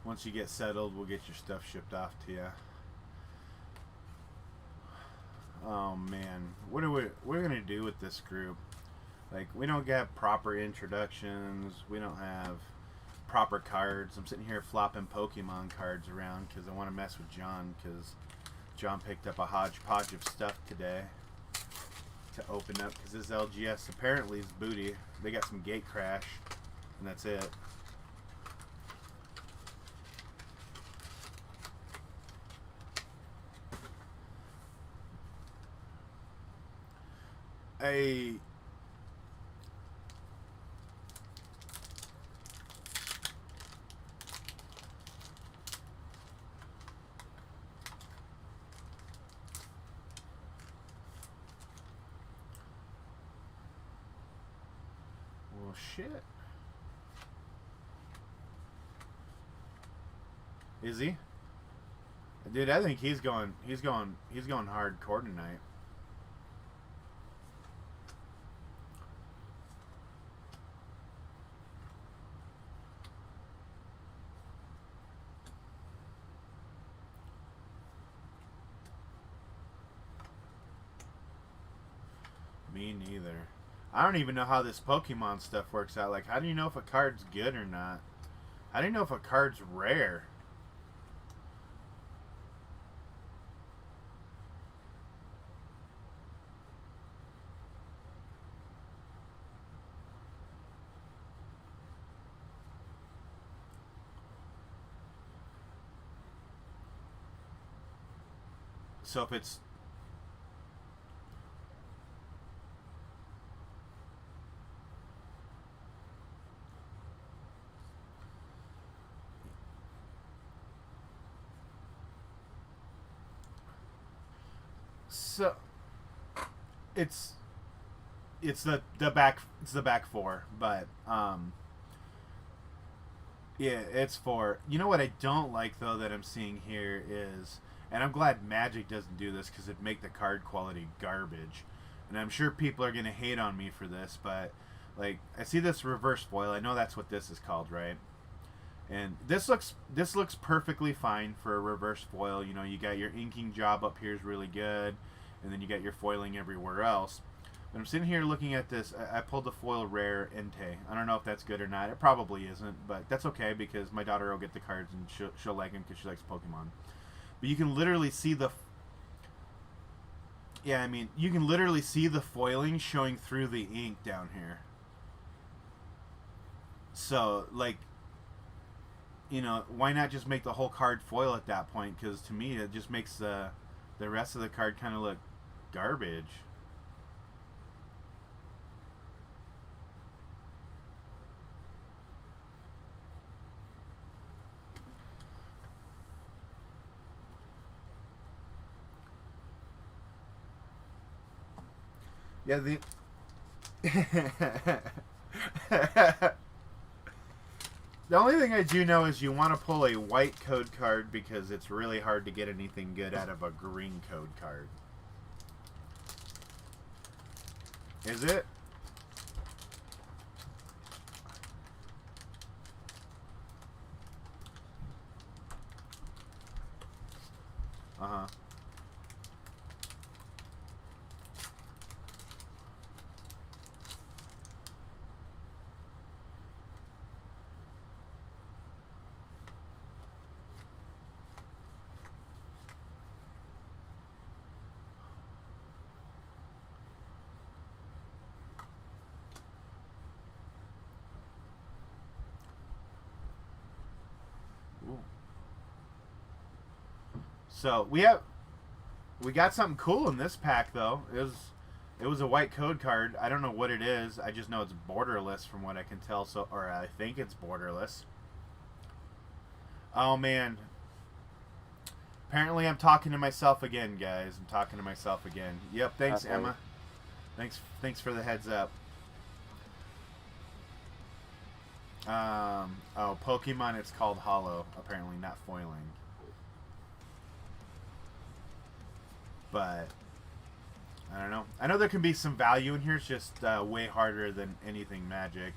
Once you get settled, we'll get your stuff shipped off to you. Oh man, what are we gonna do with this group? Like, we don't get proper introductions. We don't have proper cards. I'm sitting here flopping Pokemon cards around because I want to mess with John, because John picked up a hodgepodge of stuff today to open up because his LGS apparently is booty. They got some gate crash, and that's it. A well, shit. Is he? Dude, I think he's going hardcore tonight. Me neither. I don't even know how this Pokemon stuff works out. Like, how do you know if a card's good or not? How do you know if a card's rare? So if it's... So it's the back four, but yeah, it's four. You know what I don't like though that I'm seeing here is, and I'm glad Magic doesn't do this because it'd make the card quality garbage, and I'm sure people are gonna hate on me for this, but like, I see this reverse foil. I know that's what this is called, right? And this looks perfectly fine for a reverse foil. You know, you got your inking job up here is really good, and then you got your foiling everywhere else. But I'm sitting here looking at this. I pulled the foil rare Ante. I don't know if that's good or not. It probably isn't, but that's okay because my daughter will get the cards and she'll like them because she likes Pokemon. But you can literally see the... Yeah, I mean, you can literally see the foiling showing through the ink down here. So, like, you know, why not just make the whole card foil at that point? Because to me, it just makes the rest of the card kind of look garbage. Yeah, the... The only thing I do know is you want to pull a white code card because it's really hard to get anything good out of a green code card. Is it? Uh-huh. Ooh. So we got something cool in this pack though. It was a white code card. I don't know what it is. I just know it's borderless from what I can tell. So, or I think it's borderless. Oh man. Apparently I'm talking to myself again, guys. I'm talking to myself again. Yep, thanks Emma. Thanks for the heads up. Oh, Pokemon, it's called Hollow, apparently, not foiling. But I don't know. I know there can be some value in here. It's just way harder than anything Magic.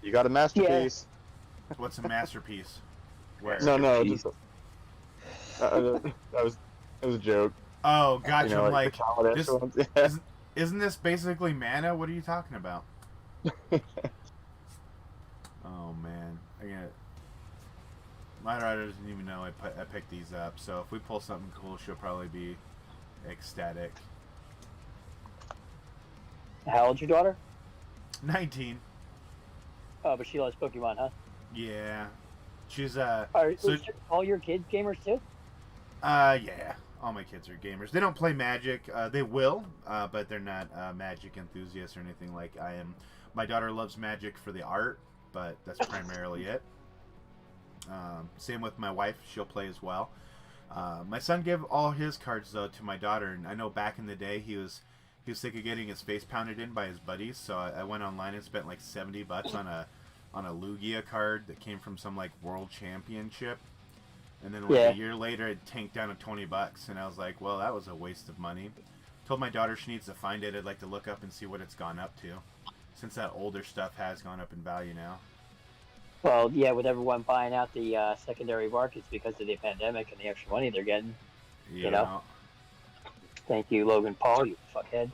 You got a masterpiece. What's a masterpiece? Where? No, just that was a joke. Oh, gotcha. I'm Like the like, college this ones. Yeah. isn't this basically mana? What are you talking about? Oh man, my daughter doesn't even know I picked these up. So if we pull something cool, she'll probably be ecstatic. How old's your daughter? 19. Oh, but she loves Pokemon, huh? Yeah, she's Is all your kids gamers too? yeah. All my kids are gamers. They don't play Magic. They will, but they're not Magic enthusiasts or anything like I am. My daughter loves Magic for the art, but that's primarily it. Same with my wife; she'll play as well. My son gave all his cards though to my daughter, and I know back in the day he was sick of getting his face pounded in by his buddies, so I went online and spent like $70 on a Lugia card that came from some like world championship, and then like a year later it tanked down to $20, and I was like, well, that was a waste of money. Told my daughter she needs to find it. I'd like to look up and see what it's gone up to, since that older stuff has gone up in value now. Well, yeah, with everyone buying out the secondary markets because of the pandemic and the extra money they're getting. Yeah. You know? Thank you, Logan Paul, you fuckhead.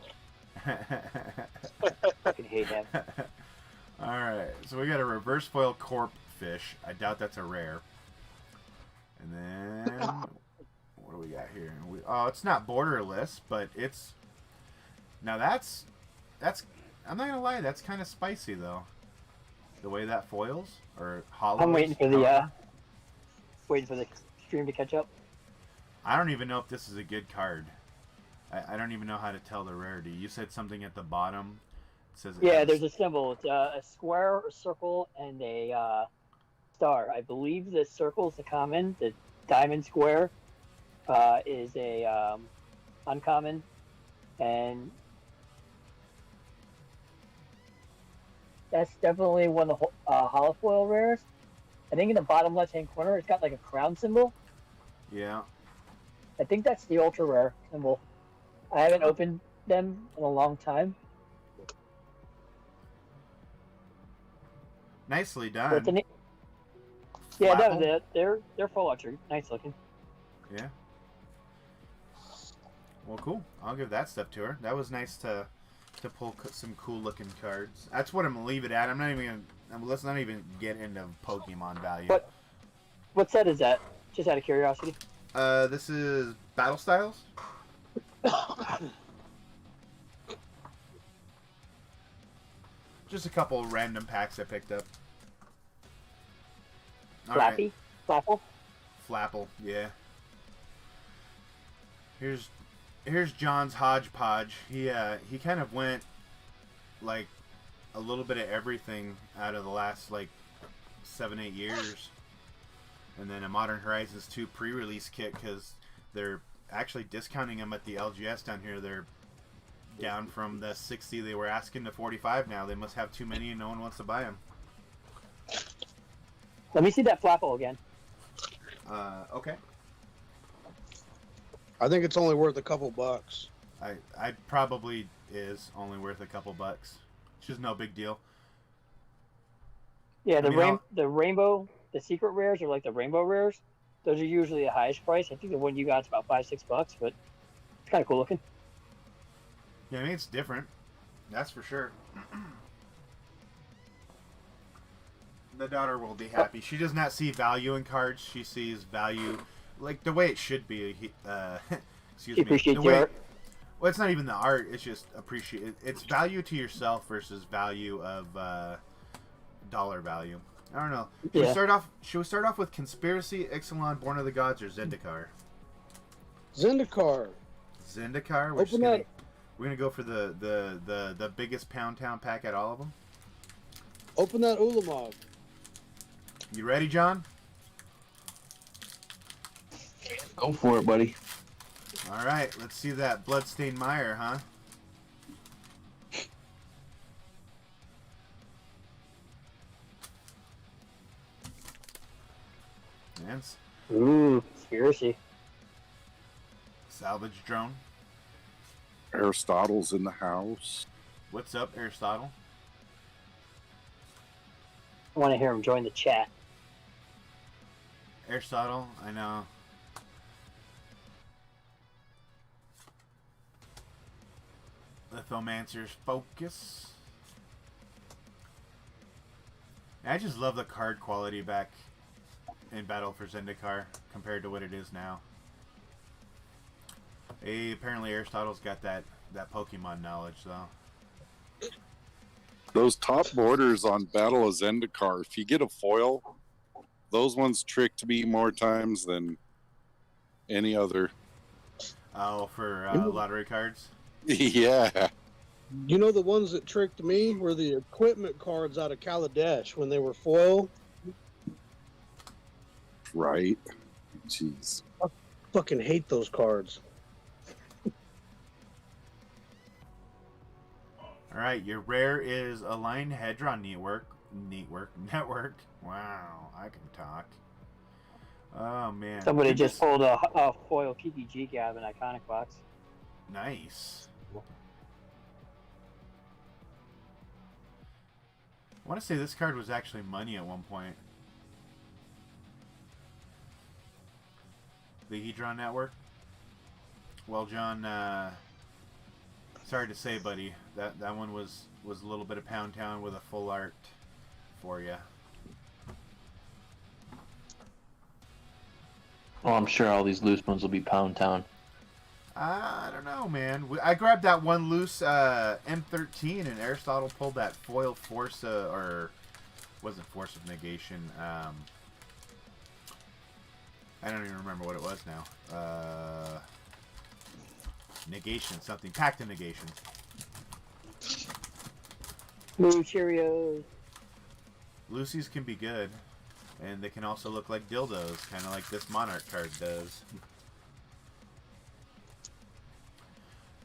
Fucking hate him. Alright, so we got a reverse foil corp fish. I doubt that's a rare. And then, what do we got here? Oh, it's not borderless, but it's... Now that's... I'm not gonna lie, that's kind of spicy, though. The way that foils, or hollows. I'm waiting for the stream to catch up. I don't even know if this is a good card. I don't even know how to tell the rarity. You said something at the bottom. It says there's a symbol. It's a square, a circle, and a star. I believe the circle is the common. The diamond square is a uncommon, and that's definitely one of the holofoil rares. I think in the bottom left-hand corner, it's got like a crown symbol. Yeah. I think that's the ultra rare symbol. I haven't opened them in a long time. Nicely done. Yeah, no, they're full ultra. Nice looking. Yeah. Well, cool. I'll give that stuff to her. That was nice to pull some cool looking cards. That's what I'm gonna leave it at. I'm not even gonna. Let's not even get into Pokemon value. What set is that? Just out of curiosity. This is Battle Styles. Just a couple random packs I picked up. Flappy? Right. Flapple? Flapple, yeah. Here's John's hodgepodge. He kind of went like a little bit of everything out of the last like 7-8 years, and then a Modern Horizons 2 pre-release kit because they're actually discounting them at the LGS down here. They're down from the 60 they were asking to 45 now. They must have too many and no one wants to buy them. Let me see that Flapple again. Okay. I think it's only worth a couple bucks. I probably is only worth a couple bucks. It's just no big deal. Yeah, the rainbow, the secret rares are like the rainbow rares. Those are usually the highest price. I think the one you got is about $5-6, but it's kind of cool looking. Yeah, I mean it's different. That's for sure. The daughter will be happy. She does not see value in cards. She sees value like the way it should be. Excuse me. Appreciate the art. Well, it's not even the art. It's just appreciate. It's value to yourself versus value of dollar value. I don't know. Should we start off with Conspiracy, Ixalan, Born of the Gods, or Zendikar? Zendikar. Zendikar. We're gonna go for the biggest Pound Town pack at all of them. Open that Ulamog. You ready, John? Go for it, buddy. All right, let's see that Bloodstained Mire, huh? Yes. Ooh, Conspiracy. Salvage Drone. Aristotle's in the house. What's up, Aristotle? I want to hear him join the chat. Aristotle, I know. Lithomancer's Focus. I just love the card quality back in Battle for Zendikar compared to what it is now. Apparently Aristotle's got that Pokemon knowledge, though. Those top borders on Battle of Zendikar, if you get a foil, those ones tricked me more times than any other. Oh, for lottery cards? Yeah. You know, the ones that tricked me were the equipment cards out of Kaladesh when they were foil. Right. Jeez. I fucking hate those cards. Alright, your rare is Aligned Hedron Network. Wow, I can talk. Oh, man. Somebody just pulled a foil Kiki G out of an iconic box. Nice. I want to say this card was actually money at one point. The Hedron Network. Well, John, sorry to say, buddy, that one was a little bit of Pound Town with a full art for you. Oh, I'm sure all these loose ones will be Pound Town. I don't know, man. I grabbed that one loose M13, and Aristotle pulled that foil Force, or wasn't Force of Negation. I don't even remember what it was now. Negation, something. Pact of Negation. Moo Cheerios. Lucy's can be good, and they can also look like dildos, kind of like this Monarch card does.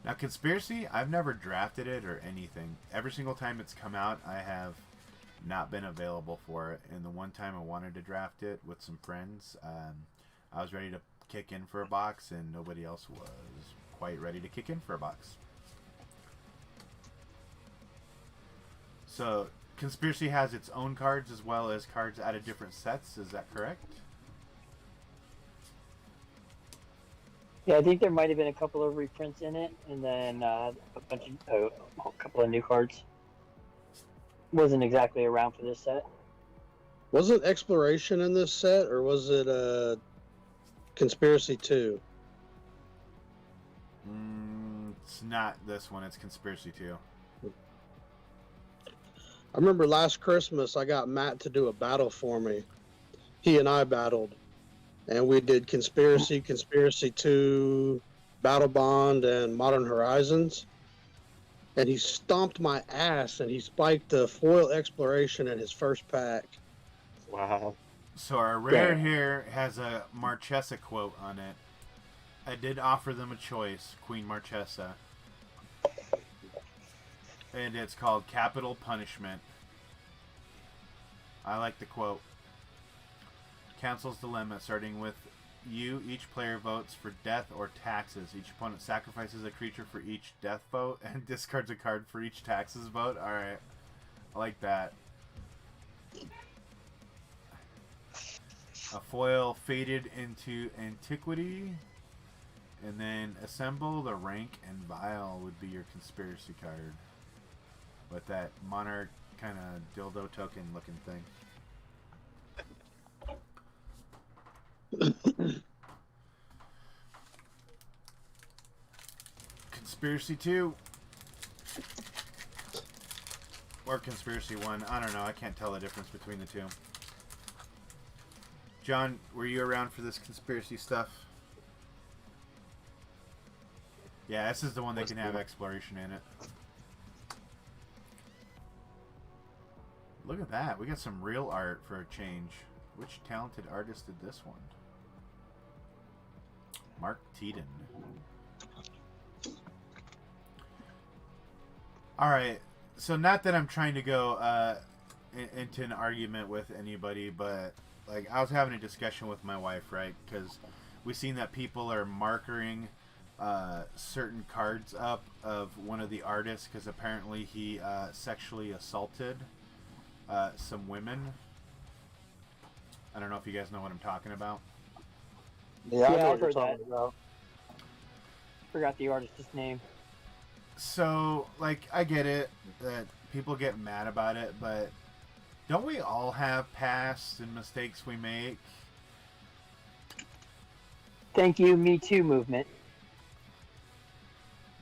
Now, Conspiracy, I've never drafted it or anything. Every single time it's come out, I have not been available for it. And the one time I wanted to draft it with some friends, I was ready to kick in for a box, and nobody else was quite ready to kick in for a box. So, Conspiracy has its own cards as well as cards out of different sets. Is that correct? Yeah, I think there might have been a couple of reprints in it, and then a couple of new cards. Wasn't exactly around for this set. Wasn't Exploration in this set, or was it Conspiracy 2? It's not this one. It's Conspiracy 2. I remember last Christmas I got Matt to do a battle for me. He and I battled. And we did Conspiracy, Conspiracy 2, Battle Bond, and Modern Horizons. And he stomped my ass, and he spiked the foil Exploration in his first pack. Wow. So our rare here has a Marchesa quote on it. I did offer them a choice, Queen Marchesa. And it's called Capital Punishment. I like the quote. Council's Dilemma, starting with you. Each player votes for death or taxes. Each opponent sacrifices a creature for each death vote and discards a card for each taxes vote. Alright. I like that. A foil Faded into Antiquity. And then Assemble the Rank and Vile would be your Conspiracy card. With that Monarch kind of dildo token looking thing. Conspiracy 2 or Conspiracy 1. I don't know. I can't tell the difference between the two. John, were you around for this Conspiracy stuff? Yeah, this is the one that can have Exploration in it. Look at that. We got some real art for a change. Which talented artist did this one? Mark Teeden. Alright, so not that I'm trying to go into an argument with anybody, but like I was having a discussion with my wife, right? Because we've seen that people are markering certain cards up of one of the artists because apparently he sexually assaulted some women. I don't know if you guys know what I'm talking about. Yeah, I Yeah, know I've what you're heard talking that. about. Forgot the artist's name. So, like, I get it that people get mad about it, but don't we all have past and mistakes we make? Thank you, Me Too movement.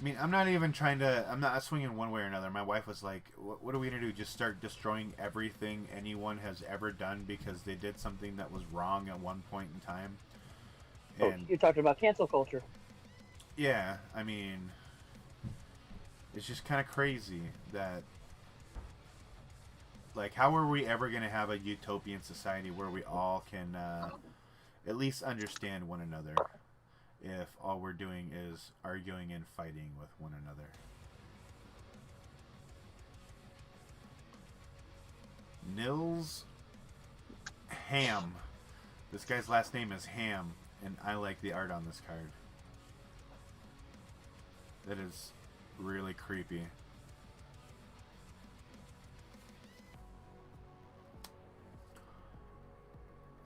I mean, I'm not even trying to. I'm not swinging one way or another. My wife was like, "What are we gonna do? Just start destroying everything anyone has ever done because they did something that was wrong at one point in time?" Oh, And you're talking about cancel culture. yeah, I mean, it's just kind of crazy that, like, how are we ever gonna have a utopian society where we all can at least understand one another if all we're doing is arguing and fighting with one another? Nils Ham. This guy's last name is Ham, and I like the art on this card. That is really creepy.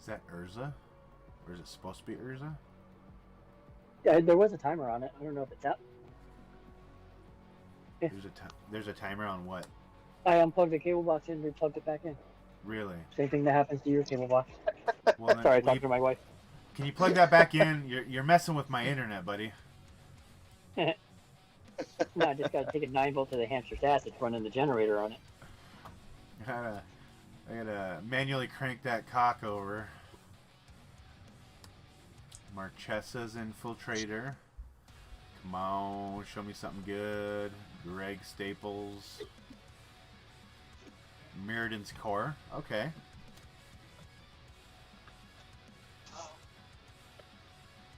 Is that Urza? Or is it supposed to be Urza? Yeah, there was a timer on it. I don't know if it's out. There's a timer on what? I unplugged the cable box and replugged it back in. Really? Same thing that happens to your cable box. Well, then, Sorry, will talking you- to my wife. can you plug that back in? You're messing with my internet, buddy. No, I just got to take a 9-volt to the hamster's ass. It's running the generator on it. I gotta manually crank that cock over. Marchesa's Infiltrator. Come on, show me something good. Greg Staples. Mirrodin's Core. Okay.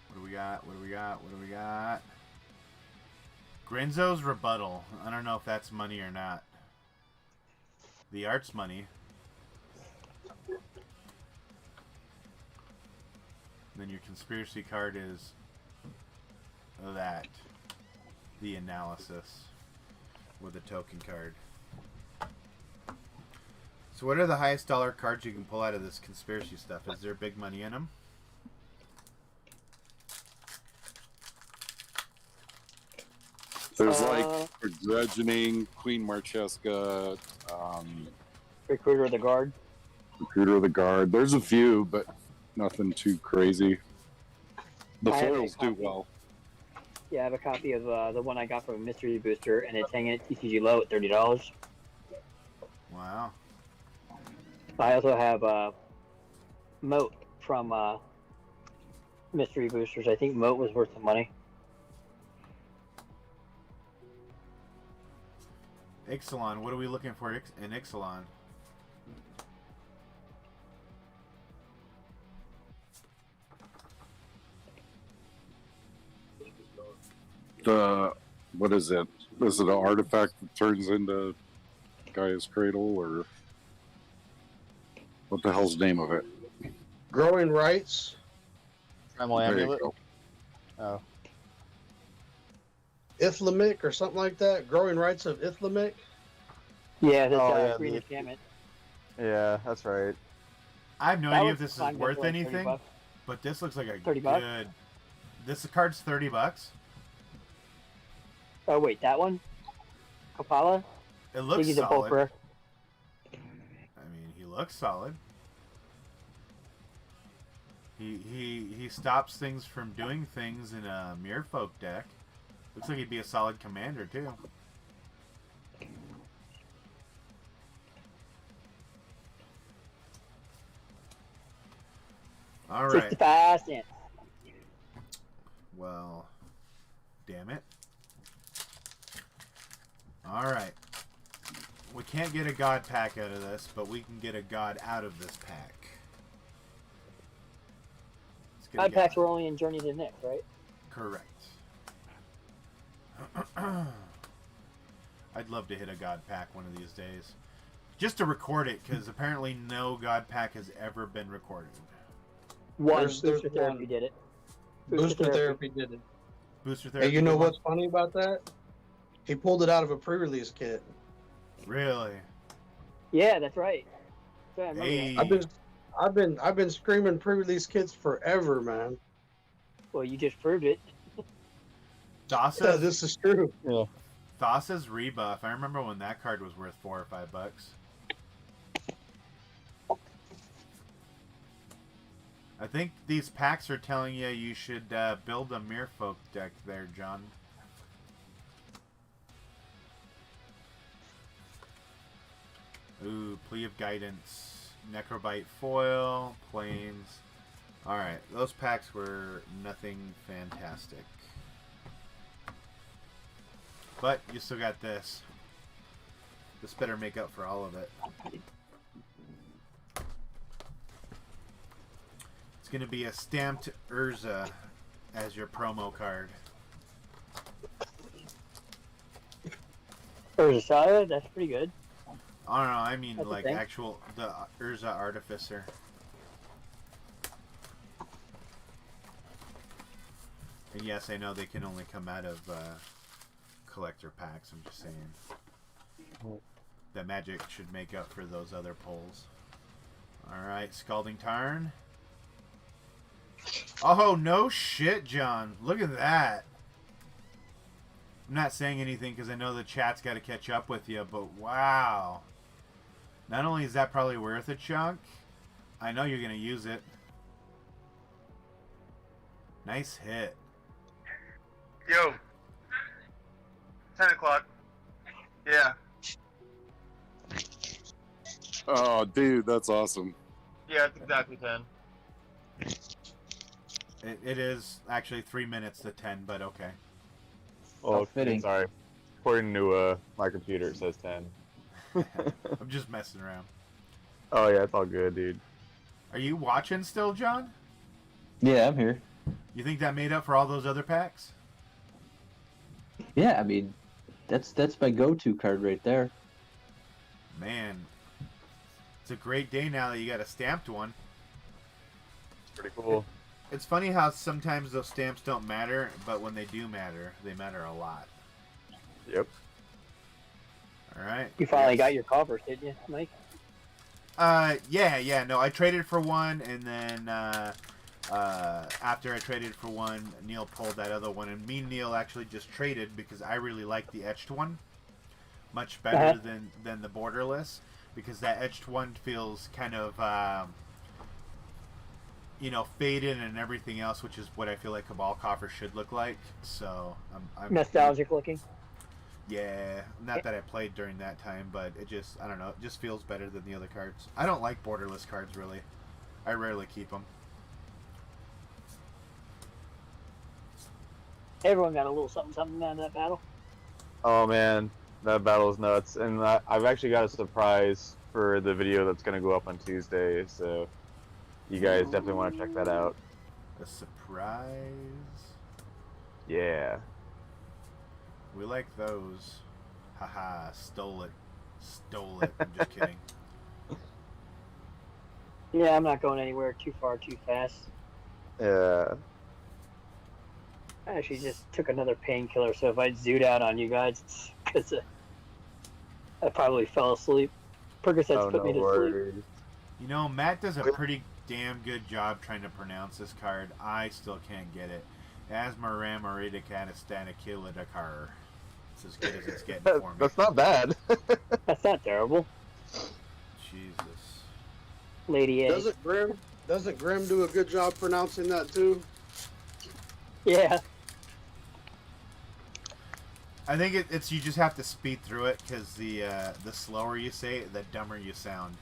What do we got? What do we got? What do we got? Grinzo's Rebuttal. I don't know if that's money or not. The art's money. Then your conspiracy card is that. The analysis with a token card. So what are the highest dollar cards you can pull out of this conspiracy stuff? Is there big money in them? There's like Begrudging, Queen Marcheska, Recruiter of the Guard. Recruiter of the Guard. There's a few, but nothing too crazy. The I have a foils do copy. well. Yeah, I have a copy of the one I got from a Mystery Booster, and it's hanging at TCG low at $30. Wow. I also have Moat from Mystery Boosters. I think Moat was worth some money. Ixalan, what are we looking for in Ixalan? What is it? Is it an artifact that turns into Gaia's Cradle, or what the hell's the name of it? Growing Rights. Primal There you Amulet. go. Oh, Ithlamic or something like that. Growing Rights of Ithlamic. Yeah, that's Oh, yeah, Green the- Enchantment. yeah, that's right. I have no That idea was if this is timed up worth like 30 anything, bucks. but this looks like a 30 bucks? good... This card's $30. Oh, wait, that one? Kapala? It I looks think he's a bulk solid. rare. I mean, he looks solid. He stops things from doing things in a Mirror Folk deck. Looks like he'd be a solid commander too. All right. 65 cents. Well, damn it. All right. We can't get a god pack out of this, but we can get a god out of this pack. Let's get a God packs god. were only in Journey to Nyx, right? Correct. I'd love to hit a god pack one of these days. Just to record it, because apparently no god pack has ever been recorded. One, There's Booster Therapy one. did it. Booster Therapy did it. Booster Therapy. Hey, you know did one? what's funny about that? He pulled it out of a pre-release kit. Really? Yeah, that's right. That's right, I remember Hey. that. I've been screaming pre-release kits forever, man. Well, you just proved it. Thassa's, This is true. Yeah. Thassa's rebuff. I remember when that card was worth $4 or $5. I think these packs are telling you should build a Merfolk deck there, John. Ooh, Plea of Guidance, Necrobite Foil, Plains. Alright, those packs were nothing fantastic. But you still got this. This better make up for all of it. It's going to be a stamped Urza as your promo card. Urza, that's pretty good. I don't know, I mean That's a like thing. actual, the Urza Artificer. And yes, I know they can only come out of collector packs, I'm just saying. That Magic should make up for those other pulls. Alright, Scalding Tarn. Oh, no shit, John. Look at that. I'm not saying anything because I know the chat's got to catch up with you, but wow. Not only is that probably worth a chunk, I know you're going to use it. Nice hit. Yo. 10 o'clock. Yeah. Oh, dude, that's awesome. Yeah, it's exactly 10. It is actually 3 minutes to 10, but okay. Well, fitting. sorry. According to my computer, it says 10. I'm just messing around. Oh yeah, it's all good, dude. Are you watching still, John? Yeah, I'm here. You think that made up for all those other packs? Yeah, I mean, that's my go-to card right there. Man, it's a great day now that you got a stamped one. Pretty cool. It's funny how sometimes those stamps don't matter, but when they do matter, they matter a lot. Yep. All right. You finally Yes. got your coffers, didn't you, Mike? Yeah. No, I traded for one, and then after I traded for one, Neil pulled that other one, and me and Neil actually just traded because I really like the etched one much better than the borderless, because that etched one feels kind of faded and everything else, which is what I feel like Cabal Coffer should look like. So I'm Nostalgic looking. Yeah, not that I played during that time, but it just, I don't know, it just feels better than the other cards. I don't like borderless cards, really. I rarely keep them. Everyone got a little something something out of that battle. Oh man, that battle's nuts. And I've actually got a surprise for the video that's gonna go up on Tuesday, so you guys definitely want to check that out. A surprise. Yeah. We like those. Haha, stole it. Stole it. I'm just kidding. Yeah, I'm not going anywhere too far too fast. Yeah. I actually just took another painkiller, so if I zoot out on you guys, it's because I probably fell asleep. Percocets put me to sleep. worries. You know, Matt does a pretty damn good job trying to pronounce this card. I still can't get it. Asmaramaridicatanakilidakar. It's as good as it's getting for me. That's not bad. That's not terrible. Jesus. Lady A. Doesn't Grim do a good job pronouncing that too? Yeah. I think it's you just have to speed through it, because the slower you say it, the dumber you sound.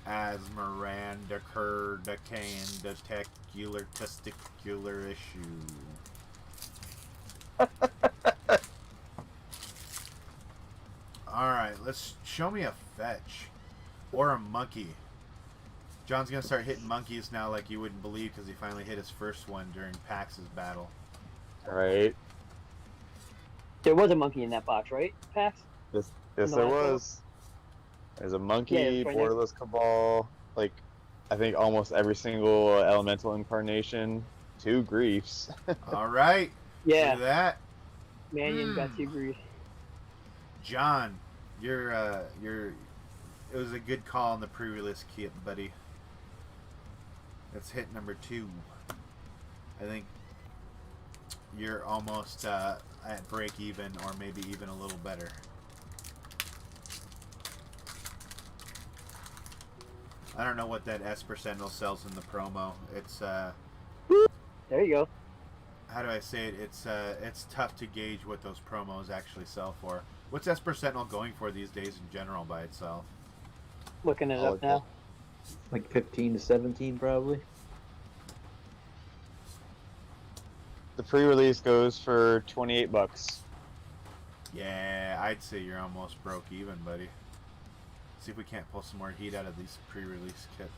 Asmarandacurdacandatecular testicular issue. Alright, let's show me a fetch. Or a monkey. John's gonna start hitting monkeys now like you wouldn't believe, because he finally hit his first one during Pax's battle. Right. There was a monkey in that box, right, Pax? Yes, In yes the there last battle? was. There's a monkey, Yeah, it's right there. borderless cabal, like I think almost every single elemental incarnation, 2 griefs. Alright. Yeah. Look at that. Mannion got 2 grief. John, it was a good call on the pre-release kit, buddy. That's hit number 2. I think you're almost at break even, or maybe even a little better. I don't know what that Esper Sentinel sells in the promo. It's There you go. how do I say it? It's tough to gauge what those promos actually sell for. What's Esper Sentinel going for these days in general by itself? Looking it up now. Like 15 to 17, probably. The pre-release goes for $28. Yeah, I'd say you're almost broke even, buddy. See if we can't pull some more heat out of these pre-release kit.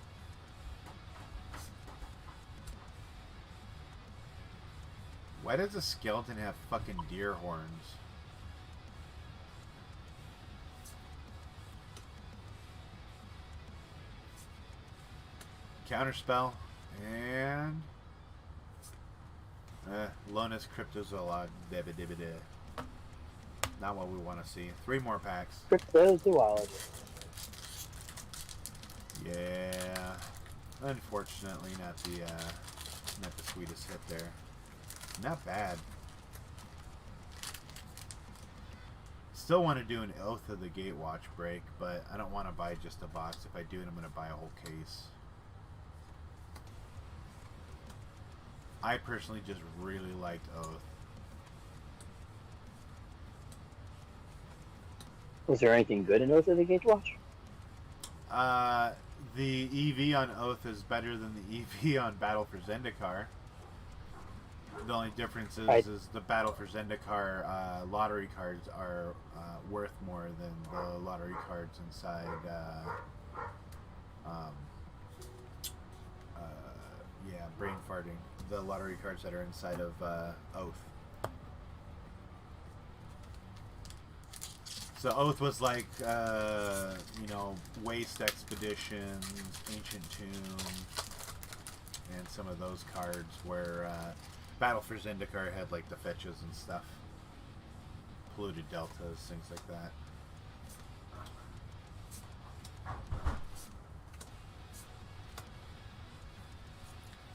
Why does a skeleton have fucking deer horns? Counterspell and Lona's Cryptozoolog. Not what we want to see. 3 more packs. Cryptozoology. Yeah. Unfortunately, not the sweetest hit there. Not bad. Still want to do an Oath of the Gatewatch break, but I don't want to buy just a box. If I do it, I'm going to buy a whole case. I personally just really liked Oath. Was there anything good in Oath of the Gatewatch? The EV on Oath is better than the EV on Battle for Zendikar. The only difference is the Battle for Zendikar lottery cards are worth more than the lottery cards inside brain farting. The lottery cards that are inside of Oath. So Oath was like, Waste Expeditions, Ancient Tomb, and some of those cards where Battle for Zendikar had like the fetches and stuff. Polluted Deltas, things like that.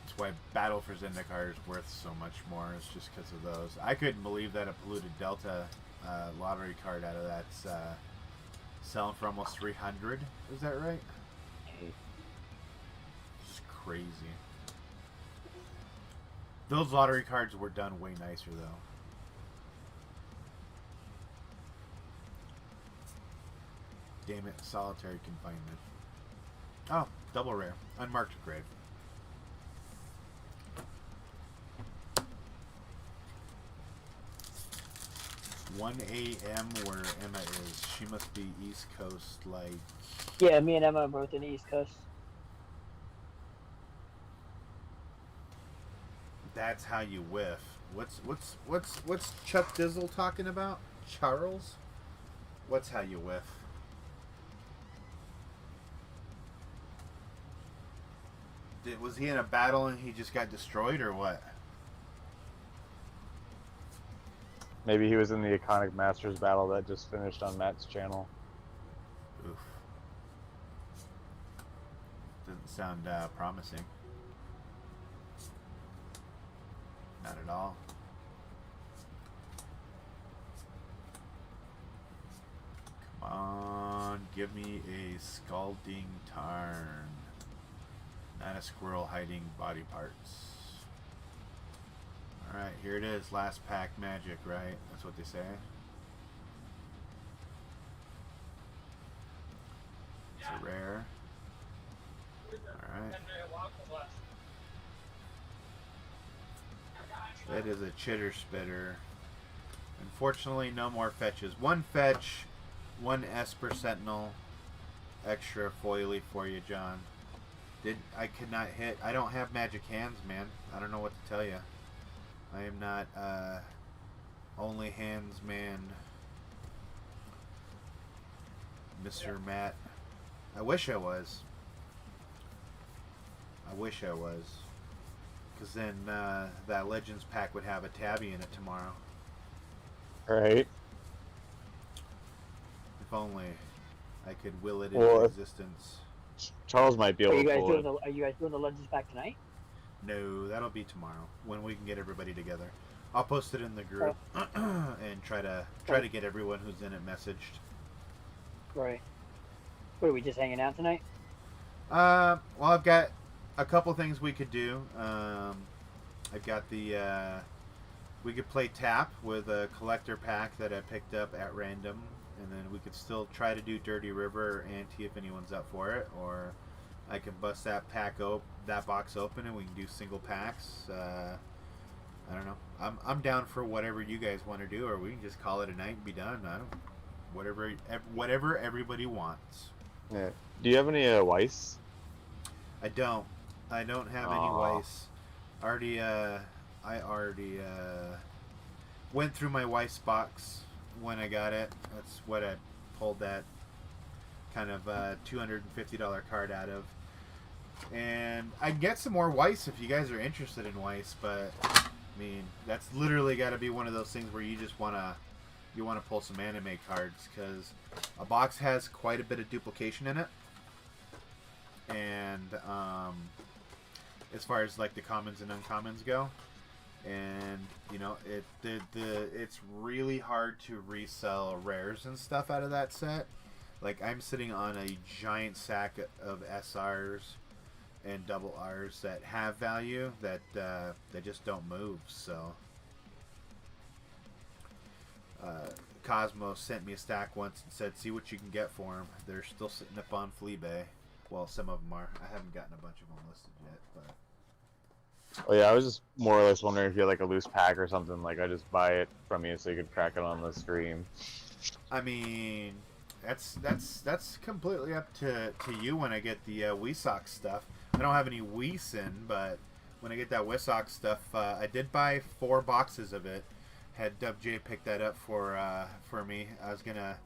That's why Battle for Zendikar is worth so much more. It's just because of those. I couldn't believe that a Polluted Delta lottery card out of that's selling for almost 300. Is that right? Just crazy. Those lottery cards were done way nicer though. Damn it, solitary confinement. Oh, double rare. Unmarked grave. 1 a.m. where Emma is. She must be East Coast, like. Yeah, me and Emma are both in the East Coast. That's how you whiff. What's Chuck Dizzle talking about? Charles? What's how you whiff? Was he in a battle and he just got destroyed, or what? Maybe he was in the Iconic Masters battle that just finished on Matt's channel. Oof. Doesn't sound promising. Not at all. Come on, give me a Scalding Tarn. Not a squirrel hiding body parts. Alright, here it is. Last pack magic, right? That's what they say. It's a rare. Alright. That is a chitter spitter. Unfortunately, no more fetches. 1 fetch, 1 Esper Sentinel. Extra foily for you, John. I could not hit. I don't have magic hands, man. I don't know what to tell you. I am not only hands man, Mr. Matt. I wish I was. I wish I was. Because then that Legends pack would have a tabby in it tomorrow. Right. If only I could will it into existence. Charles might be Are able you to guys pull doing it. the Are you guys doing the Legends pack tonight? No, that'll be tomorrow when we can get everybody together. I'll post it in the group and try to get everyone who's in it messaged. Right. What, are we just hanging out tonight? Well, I've got a couple things we could do. I've got the we could play tap with a collector pack that I picked up at random, and then we could still try to do Dirty River or Ante if anyone's up for it, or I can bust that that box open and we can do single packs. I don't know. I'm down for whatever you guys want to do, or we can just call it a night and be done. I don't. Whatever everybody wants. Yeah. Do you have any Weiss? I don't have any Aw. Weiss. I already went through my Weiss box when I got it. That's what I pulled that kind of $250 card out of. And I can get some more Weiss if you guys are interested in Weiss, but I mean that's literally got to be one of those things where you just want to pull some anime cards, because a box has quite a bit of duplication in it, and as far as like the commons and uncommons go, and you know it's really hard to resell rares and stuff out of that set. Like I'm sitting on a giant sack of SRs and double R's that have value that they just don't move. So Cosmos sent me a stack once and said, see what you can get for them. They're still sitting up on Fleabay. Well, some of them are. I haven't gotten a bunch of them listed yet, but Oh yeah, I was just more or less wondering if you had like a loose pack or something. Like I just buy it from you so you could crack it on the stream. I mean, that's completely up to you when I get the Weesock stuff. I don't have any Weesin, but when I get that Weesock stuff, I did buy 4 boxes of it. Had Dub J pick that up for me. I was gonna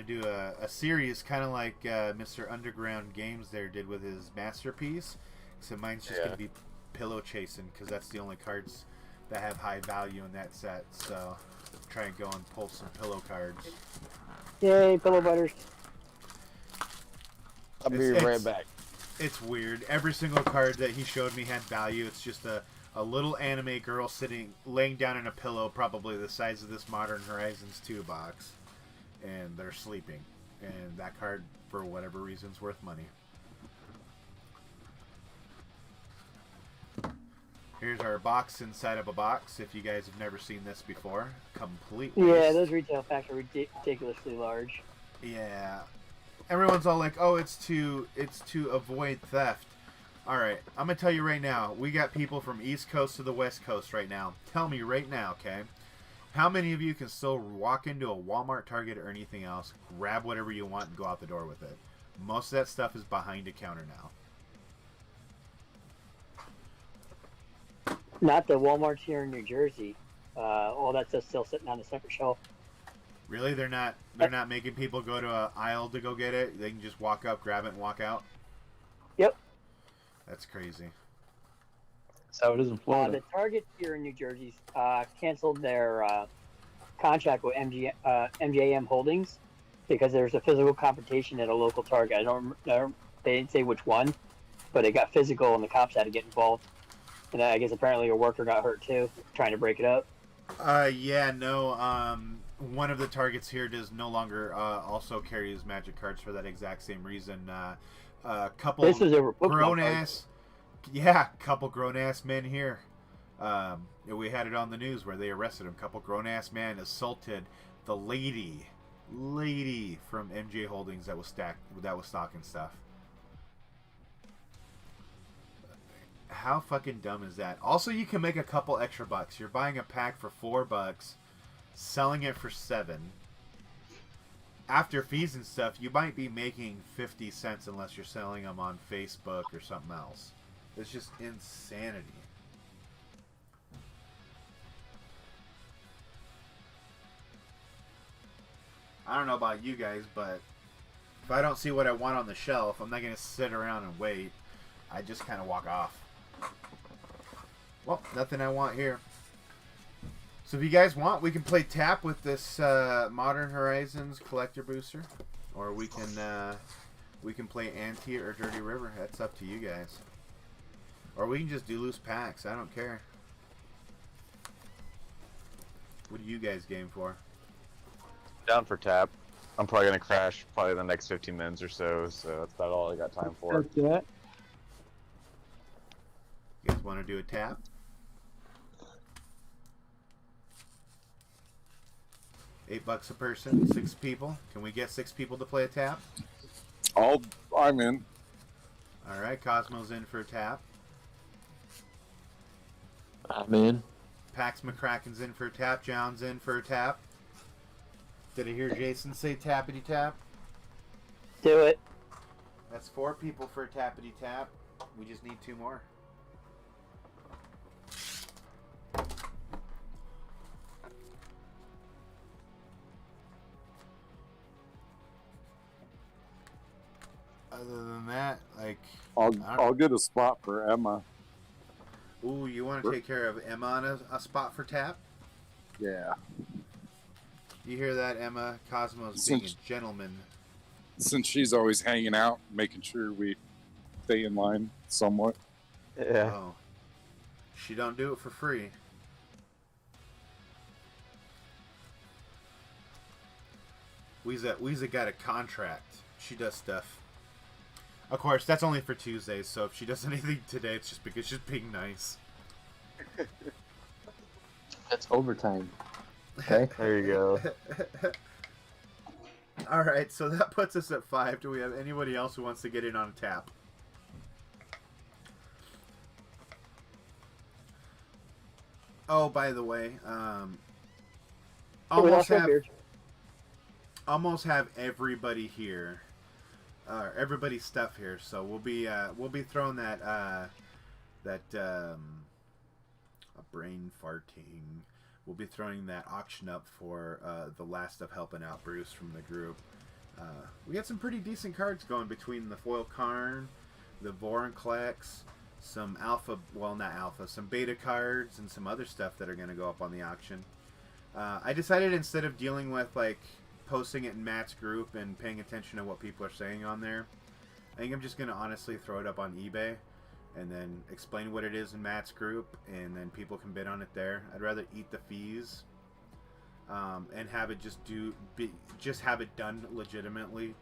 do a series kind of like Mr. Underground Games there did with his masterpiece. So mine's just gonna be pillow chasing, because that's the only cards that have high value in that set. So try and go and pull some pillow cards. Yay, pillow butters. I'll be It's- right back. It's weird. Every single card that he showed me had value. It's just a little anime girl laying down in a pillow, probably the size of this Modern Horizons 2 box, and they're sleeping. And that card, for whatever reason, is worth money. Here's our box inside of a box. If you guys have never seen this before, completely. Yeah, those retail packs are ridiculously large. Yeah. Everyone's all like, "Oh, it's to avoid theft." All right, I'm gonna tell you right now. We got people from East Coast to the West Coast right now. Tell me right now, okay? How many of you can still walk into a Walmart, Target, or anything else, grab whatever you want, and go out the door with it? Most of that stuff is behind a counter now. Not the Walmarts here in New Jersey. All that stuff's still sitting on a separate shelf. Really, they're not making people go to an aisle to go get it. They can just walk up, grab it, and walk out. Yep. That's crazy. That's how it is in Florida. The Target here in New Jersey canceled their contract with MJM Holdings because there's a physical confrontation at a local Target. They didn't say which one, but it got physical and the cops had to get involved. And I guess apparently a worker got hurt too, trying to break it up. One of the Targets here does no longer also carries magic cards for that exact same reason. Couple This is over Pokemon grown cards. couple grown ass men here. We had it on the news where they arrested him. Couple grown ass man assaulted the lady from MJ Holdings that was stocking stuff. How fucking dumb is that? Also, you can make a couple extra bucks. You're buying a pack for $4, selling it for $7. After fees and stuff, you might be making 50 cents unless you're selling them on Facebook or something else. It's just insanity. I don't know about you guys, but if I don't see what I want on the shelf, I'm not going to sit around and wait. I just kind of walk off. Well, nothing I want here. So if you guys want, we can play tap with this Modern Horizons collector booster, or we can We can play Ante or Dirty River. That's up to you guys. Or we can just do loose packs. I don't care. What are you guys game for? Down for tap. I'm probably gonna crash probably the next 15 minutes or so that's about all I got time for. Let's do it. You guys want to do a tap? $8 a person, 6 people. Can we get 6 people to play a tap? I'm in. All right, Cosmo's in for a tap. I'm in. Pax McCracken's in for a tap. John's in for a tap. Did I hear Jason say tappity tap? Do it. That's 4 people for a tappity tap. We just need 2 more. Other than that, like, I'll get a spot for Emma. ooh, you want to take care of Emma on a spot for tap? Yeah. You hear that, Emma? Cosmo's being a gentleman. Since she's always hanging out, making sure we stay in line somewhat. Yeah. Oh, she don't do it for free. Weeza got a contract. She does stuff. Of course, that's only for Tuesdays, so if she does anything today, it's just because she's being nice. That's overtime. Okay. There you go. Alright, so that puts us at 5. Do we have anybody else who wants to get in on a tap? Oh, by the way, almost have everybody here. Everybody's stuff here, so we'll be throwing that a brain farting. We'll be throwing that auction up for the last of helping out Bruce from the group. We got some pretty decent cards going between the foil Karn, the Vorinclex, some alpha, well not alpha, some beta cards, and some other stuff that are going to go up on the auction. I decided instead of dealing with like posting it in Matt's group and paying attention to what people are saying on there, I think I'm just going to honestly throw it up on eBay and then explain what it is in Matt's group, and then people can bid on it there. I'd rather eat the fees and have it just have it done legitimately,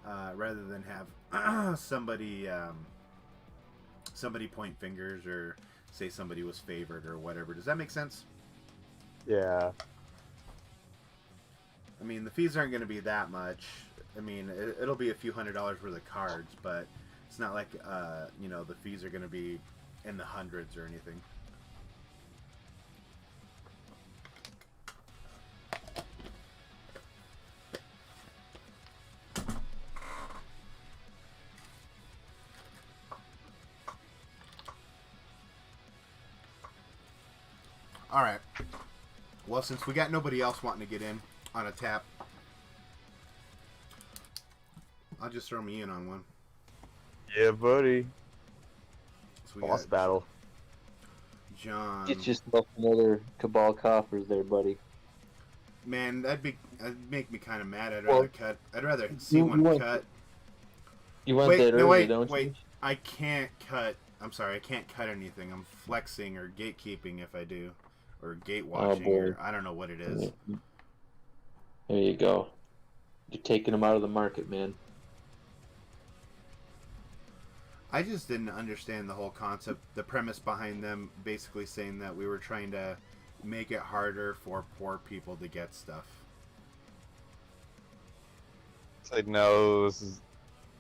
rather than have somebody point fingers or say somebody was favored or whatever. Does that make sense? Yeah. I mean, the fees aren't going to be that much. I mean, it'll be a few $100s worth of cards, but it's not like, the fees are going to be in the hundreds or anything. All right. Well, since we got nobody else wanting to get in on a tap, I'll just throw me in on one. Yeah, buddy. So we Boss got battle. John. Get yourself another Cabal coffers there, buddy. Man, that'd make me kind of mad. I'd Well, rather see you one want- cut. You want Wait, that no, early, wait, don't wait. you? I can't cut. I'm sorry, I can't cut anything. I'm flexing or gatekeeping if I do, or gate watching, boy. or I don't know what it is. There you go. You're taking them out of the market, man. I just didn't understand the whole concept, the premise behind them basically saying that we were trying to make it harder for poor people to get stuff. It's like, no,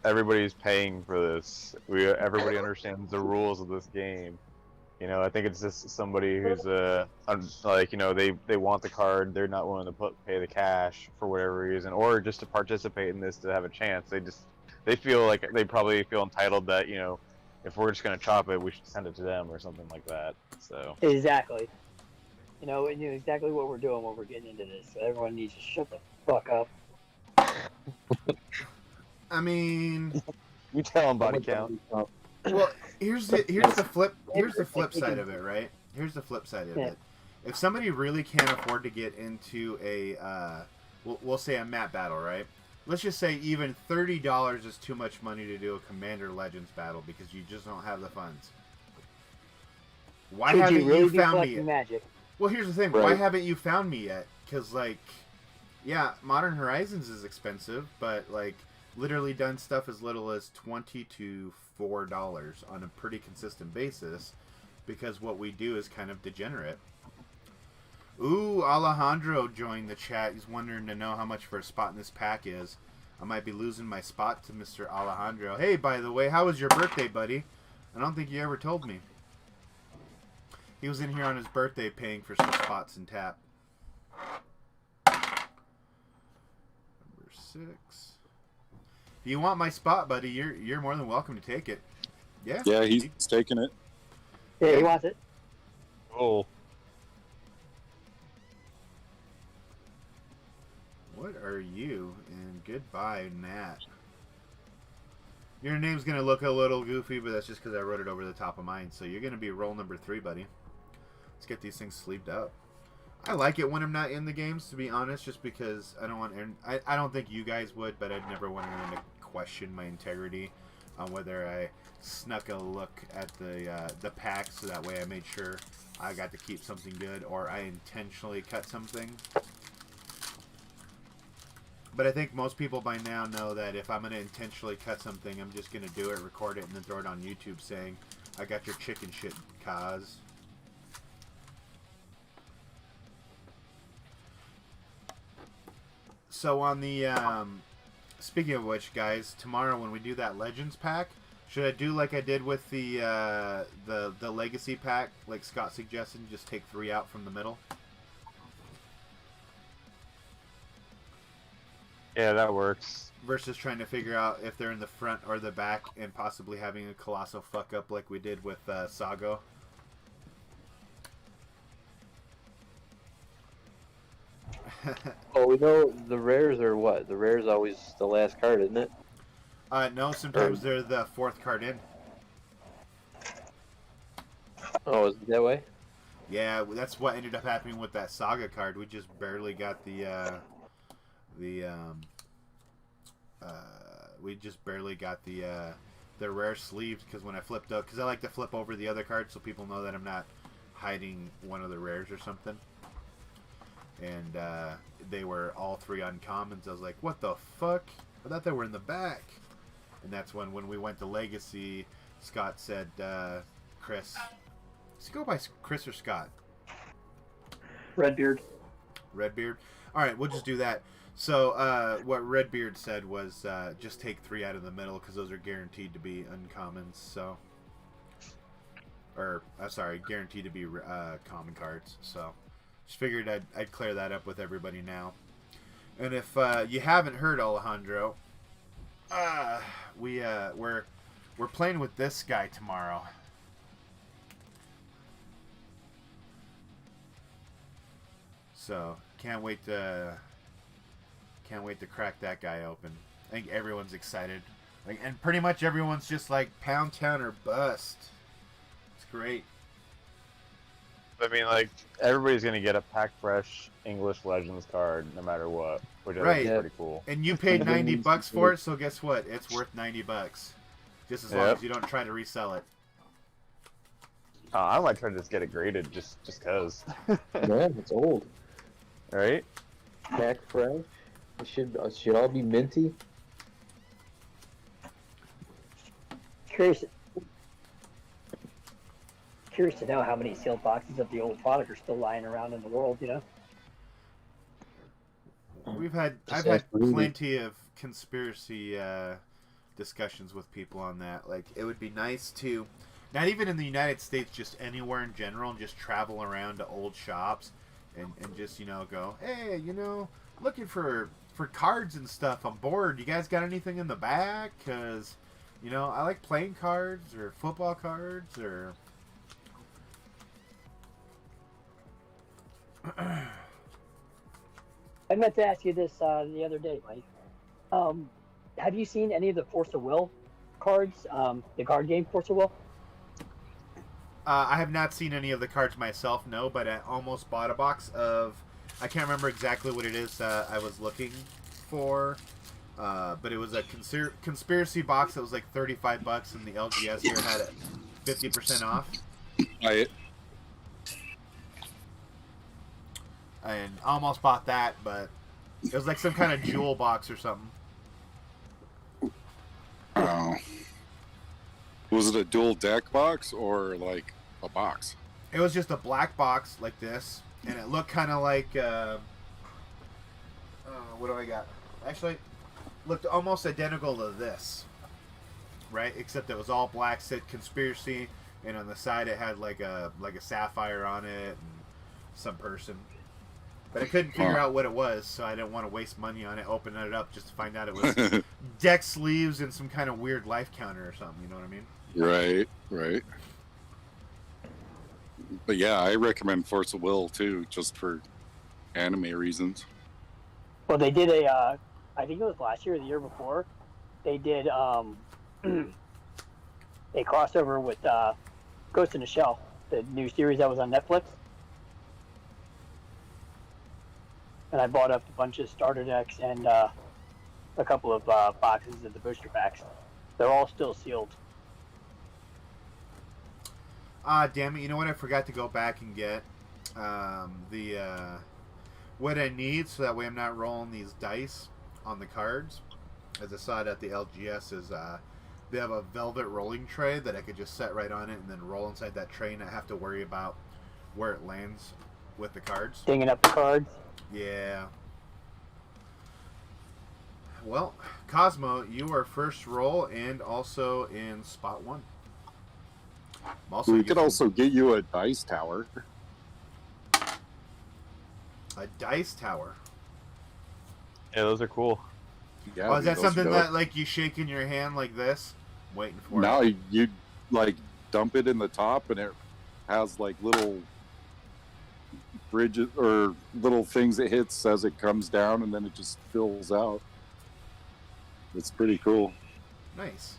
everybody's paying for this. Everybody understands the rules of this game. You know, I think it's just somebody who's they want the card, they're not willing to pay the cash for whatever reason, or just to participate in this to have a chance. They feel like they probably feel entitled that, if we're just gonna chop it, we should send it to them or something like that. So Exactly. We knew exactly what we're doing when we're getting into this. So everyone needs to shut the fuck up. I mean, you tell them body count. well, here's the flip side of it, right? Here's the flip side of it. If somebody really can't afford to get into a we'll say a map battle, right? let's just say even $30 is too much money to do a Commander Legends battle because you just don't have the funds. Why Should haven't you really you be found me collecting yet? Magic? Well, here's the thing. Why Right. haven't you found me yet? Because, like, yeah, Modern Horizons is expensive, but, like, literally done stuff as little as $20 to $4 on a pretty consistent basis because what we do is kind of degenerate. Ooh, Alejandro joined the chat. He's wondering to know how much for a spot in this pack is. I might be losing my spot to Mr. Alejandro. Hey, by the way, how was your birthday, buddy? I don't think you ever told me. He was in here on his birthday paying for some spots in tap. Number 6. If you want my spot, buddy, you're more than welcome to take it. Yeah. Yeah, he's taking it. Yeah, he wants it. Oh, What are you? And goodbye, Nat. Your name's going to look a little goofy, but that's just because I wrote it over the top of mine. So you're going to be roll number 3, buddy. Let's get these things sleeved up. I like it when I'm not in the games, to be honest, just because I don't want... I don't think you guys would, but I'd never want anyone to question my integrity on whether I snuck a look at the pack, so that way I made sure I got to keep something good, or I intentionally cut something. But I think most people by now know that if I'm going to intentionally cut something, I'm just going to do it, record it, and then throw it on YouTube saying, I got your chicken shit, cause. So on the, speaking of which, guys, tomorrow when we do that Legends pack, should I do like I did with the Legacy pack, like Scott suggested, and just take 3 out from the middle? yeah, that works. Versus trying to figure out if they're in the front or the back and possibly having a colossal fuck up like we did with Sago. Oh, we know the rares are what? The rare's always the last card, isn't it? No, sometimes they're the 4th card in. Oh, is it that way? Yeah, that's what ended up happening with that Saga card. We just barely got we just barely got the rare sleeved because when I flipped up, because I like to flip over the other cards so people know that I'm not hiding one of the rares or something. And they were all 3 uncommons. I was like, what the fuck? I thought they were in the back. And that's when we went to Legacy, Scott said, Chris. Does he go by Chris or Scott? Redbeard. Redbeard? Alright, we'll just do that. So, what Redbeard said was just take 3 out of the middle because those are guaranteed to be uncommons, so. Or, sorry, guaranteed to be common cards, so. Just figured I'd clear that up with everybody now. And if you haven't heard, Alejandro, we're playing with this guy tomorrow. So can't wait to crack that guy open. I think everyone's excited, like, and pretty much everyone's just like Pound Town or bust. It's great. I mean, like, everybody's gonna get a pack fresh English Legends card no matter what, which I Right. think is pretty cool. And you paid $90 for it, so guess what? It's worth $90, just as long Yep. as you don't try to resell it. I might try to just get it graded just cause, Yeah, it's old. right? Pack fresh. It should all be minty. Curious to know how many sealed boxes of the old product are still lying around in the world, you know? I've had Absolutely. plenty of conspiracy discussions with people on that. Like, it would be nice to, not even in the United States, just anywhere in general, and just travel around to old shops and just, you know, go, hey, you know, looking for cards and stuff. I'm bored. You guys got anything in the back? Because, you know, I like playing cards or football cards or... I meant to ask you this the other day, Mike. Have you seen any of the Force of Will cards? The card game Force of Will? I have not seen any of the cards myself, no, but I almost bought a box of... I can't remember exactly what it is I was looking for. But it was a conspiracy box that was like $35, and the LGS here had it 50% off. I And I almost bought that, but it was like some kind of jewel box or something. Was it a dual deck box or like a box? It was just a black box like this, and it looked kind of like what do I got? Actually, looked almost identical to this, right? Except it was all black, said conspiracy, and on the side it had like a sapphire on it and some person. But I couldn't figure out what it was, so I didn't want to waste money on it, opening it up just to find out it was deck sleeves and some kind of weird life counter or something, you know what I mean? Right. But yeah, I recommend Force of Will too, just for anime reasons. Well, they did I think it was last year or the year before, they did a crossover with Ghost in the Shell, the new series that was on Netflix. And I bought up a bunch of starter decks and a couple of boxes of the booster packs. They're all still sealed. Ah, damn it! You know what? I forgot to go back and get what I need, so that way I'm not rolling these dice on the cards. As I saw it at the LGS, is they have a velvet rolling tray that I could just set right on it and then roll inside that tray, and not have to worry about where it lands with the cards. Dinging up the cards. Yeah. Well, Cosmo, you are first roll and also in spot 1. We could also get you a dice tower. A dice tower. Yeah, those are cool. Yeah, Oh, is that those something go. that like you shake in your hand like this, waiting for Now it? you like dump it in the top, and it has like little bridges or little things it hits as it comes down, and then it just fills out. It's pretty cool. Nice.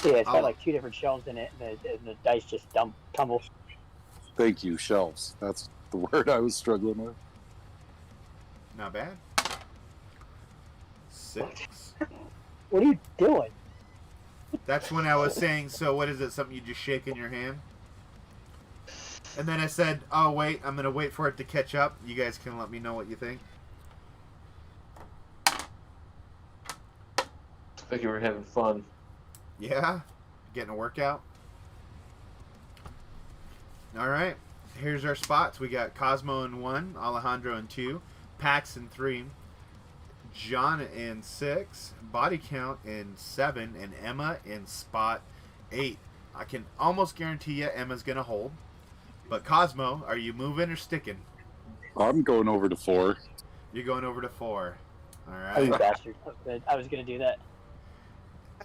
Yeah, it's got I'll- like 2 different shelves in it, and the dice just tumble. Thank you, shelves. That's the word I was struggling with. Not bad. 6. What are you doing? That's when I was saying, so what is it? Something you just shake in your hand? And then I said, oh, wait, I'm going to wait for it to catch up. You guys can let me know what you think. I think you were having fun. Yeah? Getting a workout? All right. Here's our spots. We got Cosmo in 1, Alejandro in 2, Pax in 3, John in 6, Body Count in 7, and Emma in spot 8. I can almost guarantee you Emma's going to hold. But Cosmo, are you moving or sticking? I'm going over to 4. You're going over to 4. All Oh, you right. bastard. I was going to do that.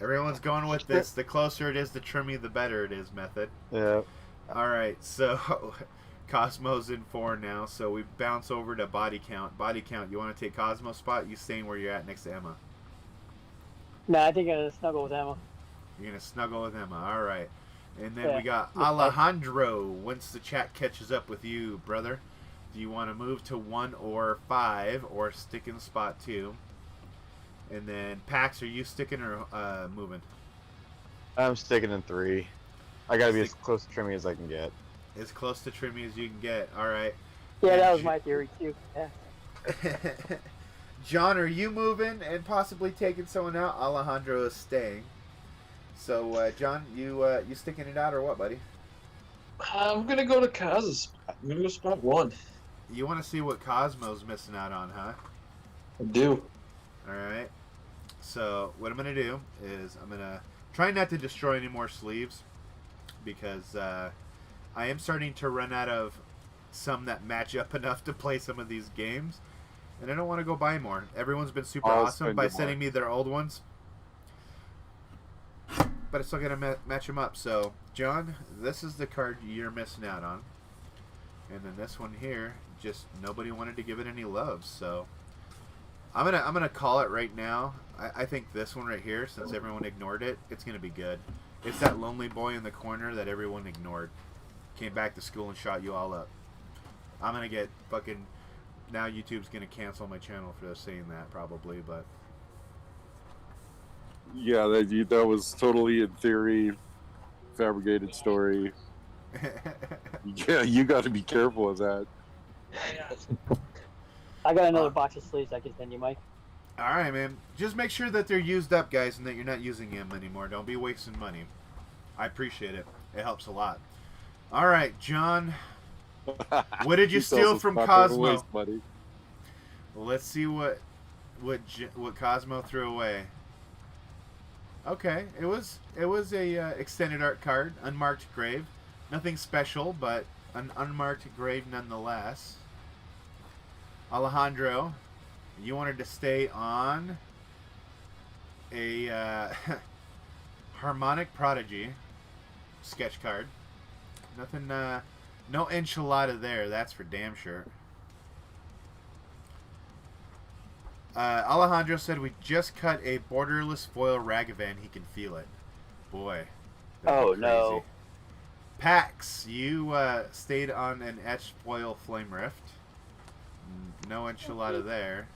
Everyone's going with this. The closer it is to Trimmy, the better it is method. Yeah. All right, so Cosmo's in 4 now, so we bounce over to Body Count. Body Count, you want to take Cosmo's spot? You staying where you're at next to Emma? No, I think I'm going to snuggle with Emma. You're going to snuggle with Emma. All right. And then Yeah. we got Alejandro. Once the chat catches up with you, brother, do you want to move to 1 or 5 or stick in spot 2? And then Pax, are you sticking or moving? I'm sticking in 3. I gotta be as close to Trimmy as I can get. As close to Trimmy as you can get. All right. Yeah, that And was my theory, too. Yeah. John, are you moving and possibly taking someone out? Alejandro is staying. So, John, you sticking it out or what, buddy? I'm gonna go to Kaz's spot. I'm gonna go spot 1. You want to see what Cosmo's missing out on, huh? I do. All right. So, what I'm going to do is I'm going to try not to destroy any more sleeves because I am starting to run out of some that match up enough to play some of these games. And I don't want to go buy more. Everyone's been super I'll awesome spend by more. sending me their old ones. But I still got to match them up. So, John, this is the card you're missing out on. And then this one here, just nobody wanted to give it any love. So, I'm gonna call it right now. I think this one right here, since everyone ignored it, it's gonna be good. It's that lonely boy in the corner that everyone ignored. Came back to school and shot you all up. I'm gonna get fucking now YouTube's gonna cancel my channel for saying that probably, but Yeah, that was totally in theory, fabricated story. Yeah, you got to be careful with that. I got another box of sleeves I can send you, Mike. all right, man. Just make sure that they're used up, guys, and that you're not using them anymore. Don't be wasting money. I appreciate it. It helps a lot. All right, John. What did you He tells steal us from not to Cosmo? waste money. Well, let's see what Cosmo threw away. Okay, it was a extended art card, unmarked grave. Nothing special, but an unmarked grave nonetheless. Alejandro, you wanted to stay on a harmonic prodigy sketch card. Nothing, no enchilada there. That's for damn sure. Alejandro said we just cut a borderless foil Ragavan. He can feel it. Boy. that'd be Oh, crazy. no. Pax, you stayed on an etched foil Flame Rift. No enchilada there.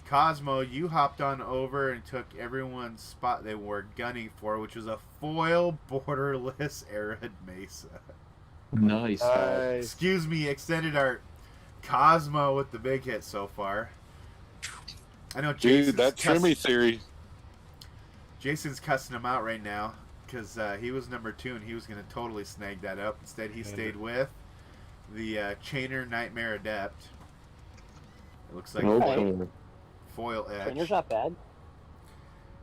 Cosmo, you hopped on over and took everyone's spot they were gunning for, which was a foil borderless Arid Mesa. Nice. Excuse me, extended art. Cosmo with the big hit so far. I know Dude, that Trimmy theory. Jason's cussing him out right now because he was number 2 and he was going to totally snag that up. Instead, he stayed with the Chainer Nightmare Adept. It looks like foil etch. Trainer's not bad.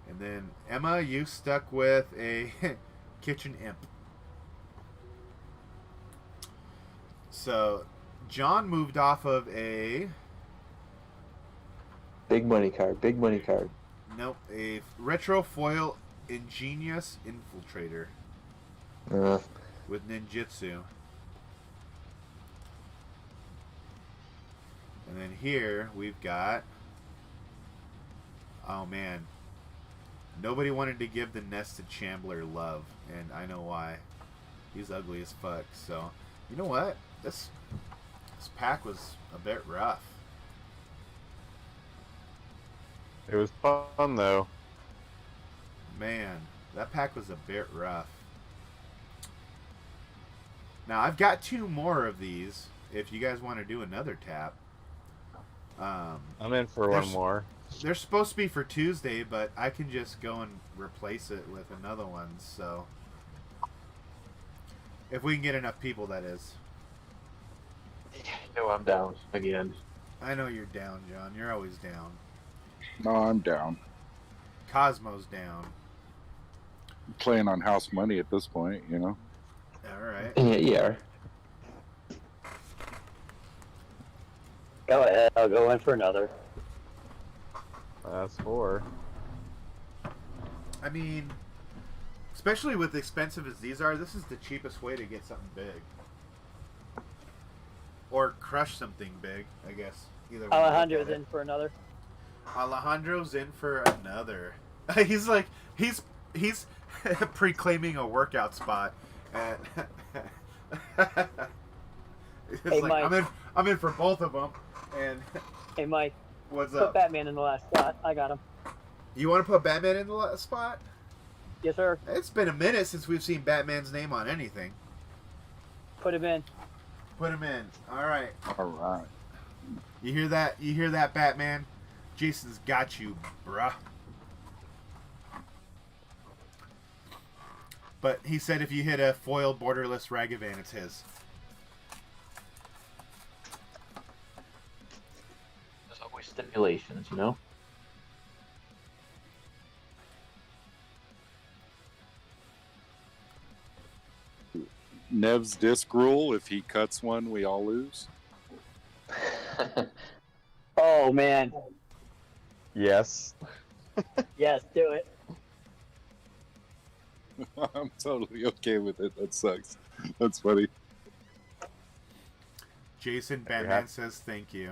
And then Emma, you stuck with a Kitchen Imp. So John moved off of a Big money card. Big money card. nope, a retro foil Ingenious Infiltrator with ninjutsu. And then here we've got, oh man, nobody wanted to give the Nested Shambler love, and I know why. He's ugly as fuck. So you know what? This pack was a bit rough. It was fun though. Man, that pack was a bit rough. Now I've got 2 more of these. If you guys want to do another tap, I'm in for one more. they're supposed to be for Tuesday, but I can just go and replace it with another one. So if we can get enough people, that is. No, I'm down again. I know you're down, John. You're always down. No, I'm down. Cosmo's down. I'm playing on house money at this point, you know. All right. Yeah, yeah. Go ahead. I'll go in for another. That's 4. I mean, especially with expensive as these are, this is the cheapest way to get something big. Or crush something big, I guess. Either way. Alejandro's in for another. Alejandro's in for another. He's like, he's pre-claiming a workout spot. And it's Hey, like, Mike. I'm in for both of them. And Hey, Mike, what's put up? Batman in the last slot. I got him. You want to put Batman in the last spot? Yes, sir. It's been a minute since we've seen Batman's name on anything. Put him in. Put him in. All right. All right. You hear that? You hear that, Batman? Jason's got you, bruh. But he said if you hit a foil borderless Ragavan, it's his. There's always stipulations, you know? Nev's disc rule: if he cuts one, we all lose. Oh, man. Yes. Yes, do it. I'm totally okay with it. That sucks. That's funny. Jason Batman says thank you.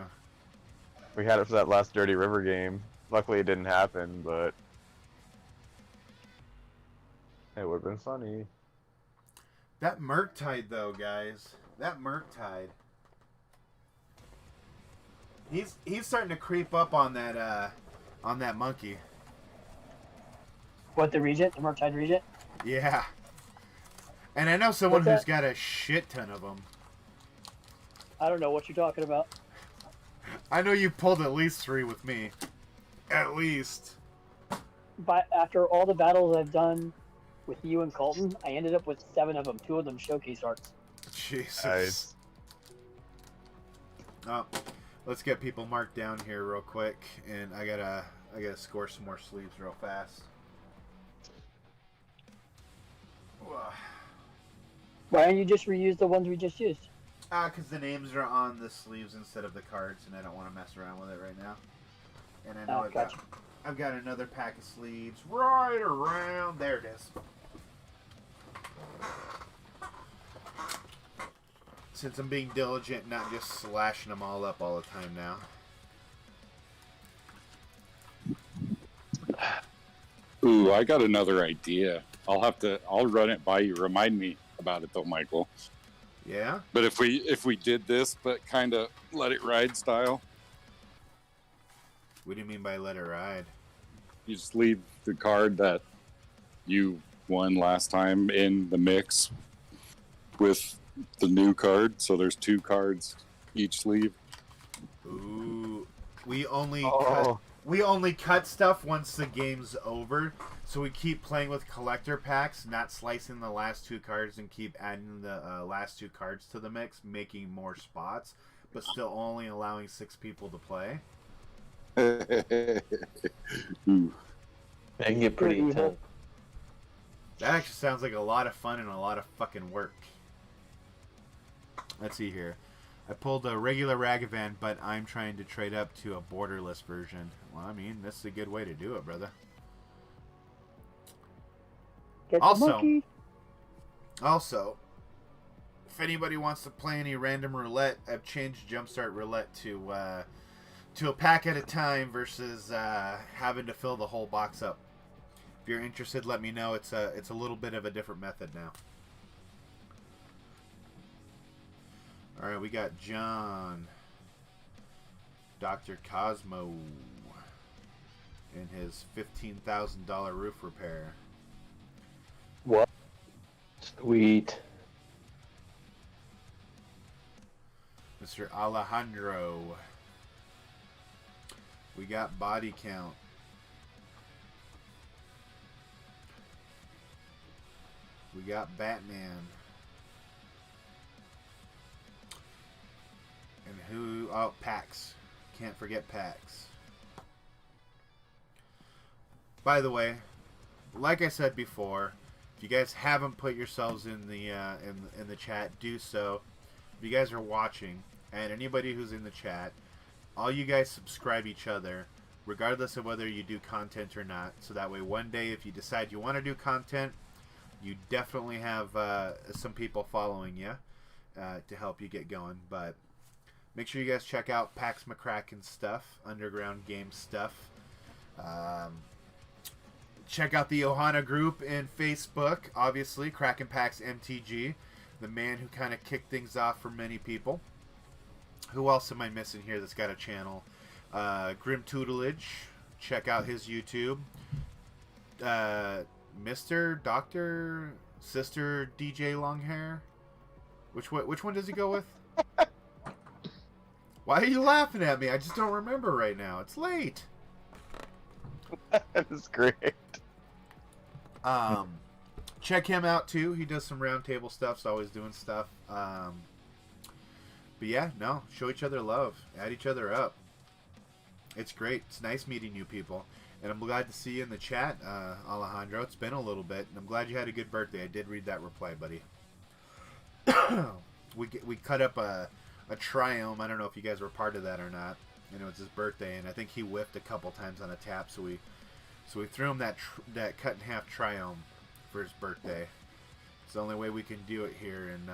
We had it for that last Dirty River game. Luckily it didn't happen, but it would have been funny. That Murktide, though, guys. That Murktide. He's starting to creep up on that monkey. What, the Regent? The Murktide Regent? Yeah. And I know someone What's who's that? got a shit ton of them. I don't know what you're talking about. I know you pulled at least 3 with me. At least. But after all the battles I've done with you and Colton, I ended up with 7 of them. 2 of them showcase arts. Jesus. Nice. Oh, let's get people marked down here real quick, and I gotta score some more sleeves real fast. Why don't you just reuse the ones we just used? Because the names are on the sleeves instead of the cards, and I don't want to mess around with it right now. And I know Gotcha. I've got another pack of sleeves right around there. It is. Since I'm being diligent, not just slashing them all up all the time now. Ooh, I got another idea. I'll run it by you. Remind me about it though, Michael. Yeah? But if we did this, but kind of let it ride style, What do you mean by let it ride? you just leave the card that you won last time in the mix with the new card. So there's 2 cards each sleeve. Ooh. We only Oh. cut stuff once the game's over. So we keep playing with collector packs, not slicing the last 2 cards, and keep adding the last 2 cards to the mix, making more spots, but still only allowing 6 people to play. Ooh. That can get pretty Evil. intense. That actually sounds like a lot of fun and a lot of fucking work. Let's see here. I pulled a regular Ragavan, but I'm trying to trade up to a borderless version. Well, I mean, this is a good way to do it, brother. Get the Also- monkey. Also, if anybody wants to play any random roulette, I've changed Jumpstart Roulette to a pack at a time versus having to fill the whole box up. If you're interested, let me know. It's a little bit of a different method now. All right, we got John, Dr. Cosmo, and his $15,000 roof repair. Sweet. Mr. Alejandro. We got body count. We got Batman. And who? Oh, Pax. Can't forget Pax. By the way, like I said before, if you guys haven't put yourselves in the chat, do so. If you guys are watching, and anybody who's in the chat, all you guys subscribe each other, regardless of whether you do content or not. So that way, one day, if you decide you want to do content, you definitely have some people following you to help you get going. But make sure you guys check out Pax McCracken's stuff, Underground Game stuff. Check out the Ohana group in Facebook, obviously, Kraken Pax MTG, the man who kind of kicked things off for many people. Who else am I missing here that's got a channel? Grim Tutelage, check out his YouTube. Mr. Dr. Sister DJ Longhair. Which one does he go with? Why are you laughing at me? I just don't remember right now. It's late. That is great. Check him out too. He does some roundtable stuff. He's always doing stuff. But yeah, no, show each other love. Add each other up. It's great. It's nice meeting you people. And I'm glad to see you in the chat, Alejandro. It's been a little bit. And I'm glad you had a good birthday. I did read that reply, buddy. we cut up a triome. I don't know if you guys were part of that or not. You know, it's his birthday, and I think he whiffed a couple times on a tap, so we threw him that cut in half triome for his birthday. It's the only way we can do it here in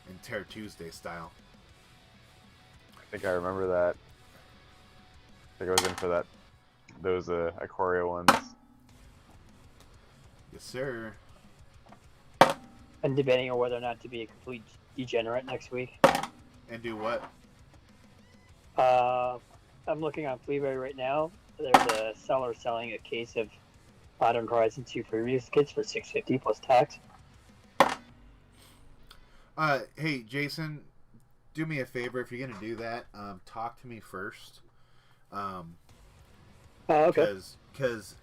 in Tear Tuesday style. I think I remember that. I think I was in for those Aquaria ones. Yes, sir. And debating on whether or not to be a complete degenerate next week. And do what? I'm looking on Fleabag right now. There's a seller selling a case of Modern Horizon 2 previews kits for $6.50 plus tax. Hey, Jason, do me a favor if you're gonna do that. Talk to me first. Okay. Because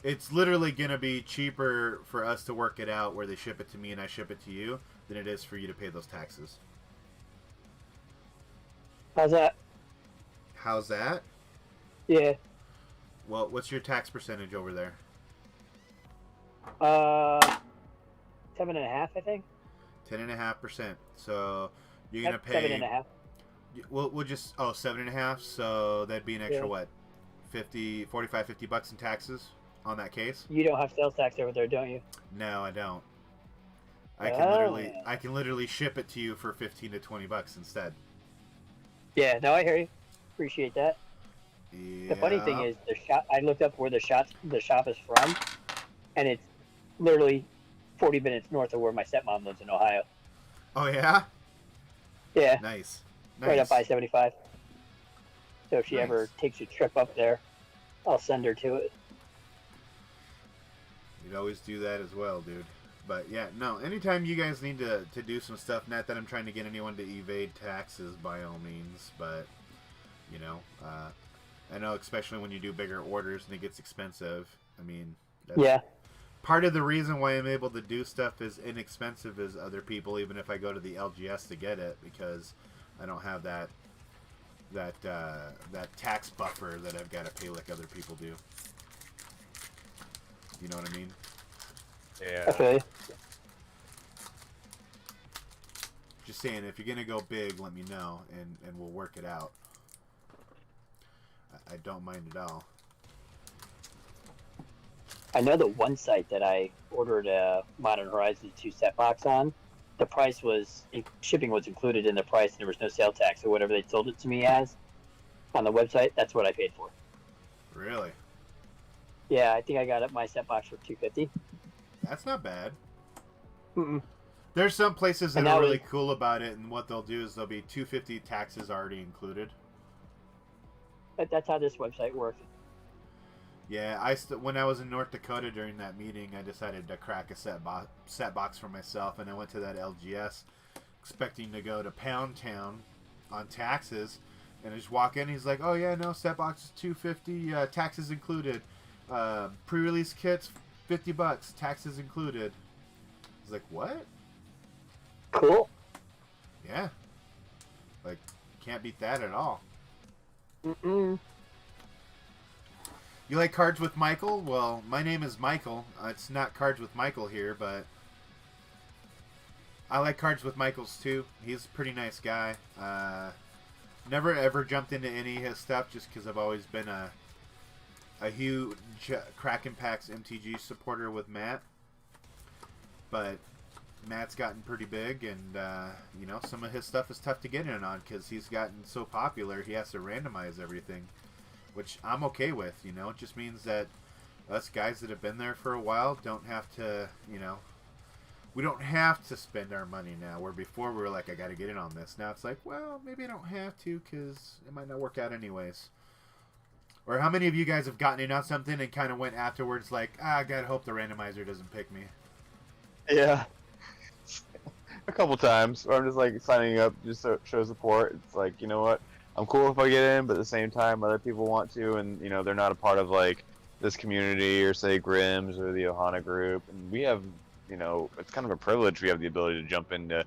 it's literally gonna be cheaper for us to work it out where they ship it to me and I ship it to you than it is for you to pay those taxes. How's that? How's that? Yeah. Well, what's your tax percentage over there? 7.5, I think. 10.5%. So you're gonna pay 7.5. We'll just 7.5. So that'd be an extra Yeah. what, 50 bucks in taxes on that case. You don't have sales tax over there, don't you? No, I don't. Ah. I can literally ship it to you for 15 to 20 bucks instead. Yeah. No, I hear you. Appreciate that. Yeah. The funny thing is, the shop. I looked up where the shop is from, and it's literally 40 minutes north of where my stepmom lives in Ohio. Oh yeah. Yeah. Nice. Right up I-75. So if she Nice. ever takes a trip up there, I'll send her to it. You'd always do that as well, dude. But yeah, no. Anytime you guys need to do some stuff, not that I'm trying to get anyone to evade taxes by all means, but you know, I know especially when you do bigger orders and it gets expensive. I mean, that's Yeah. part of the reason why I'm able to do stuff as inexpensive as other people, even if I go to the LGS to get it, because I don't have that tax buffer that I've got to pay like other people do. You know what I mean? Yeah. Okay. Just saying, if you're gonna go big, let me know, and we'll work it out. I don't mind at all. I know the one site that I ordered a Modern Horizon 2 set box on, the price was, shipping was included in the price, and there was no sale tax or whatever they sold it to me as on the website. That's what I paid for. Really? Yeah, I think I got my set box for $2.50. That's not bad. Mm-mm. There's some places that And are that really was- cool about it, and what they'll do is there'll be $2.50 taxes already included. But that's how this website works. Yeah, when I was in North Dakota during that meeting, I decided to crack a set box for myself, and I went to that LGS expecting to go to Pound Town on taxes, and I just walk in. He's like, "Oh yeah, no, set box is $2.50, taxes included. Pre-release kits, $50, taxes included." I was like, "What?" Cool. Yeah, like can't beat that at all. Mm-mm. You like Cards with Michael? Well, my name is Michael. It's not Cards with Michael here, but I like Cards with Michael's too. He's a pretty nice guy. Never ever jumped into any of his stuff just because I've always been a huge Kraken Packs MTG supporter with Matt. But Matt's gotten pretty big, and you know, some of his stuff is tough to get in on because he's gotten so popular. He has to randomize everything, which I'm okay with. You know, it just means that us guys that have been there for a while don't have to, you know, we don't have to spend our money now. Where before we were like, I got to get in on this. Now it's like, well, maybe I don't have to because it might not work out anyways. Or how many of you guys have gotten in on something and kind of went afterwards like, I gotta hope the randomizer doesn't pick me? Yeah. A couple times where I'm just like signing up just to show support. It's like, you know what? I'm cool if I get in, but at the same time, other people want to, and you know, they're not a part of like this community or say Grimm's or the Ohana group. And we have, you know, it's kind of a privilege. We have the ability to jump into,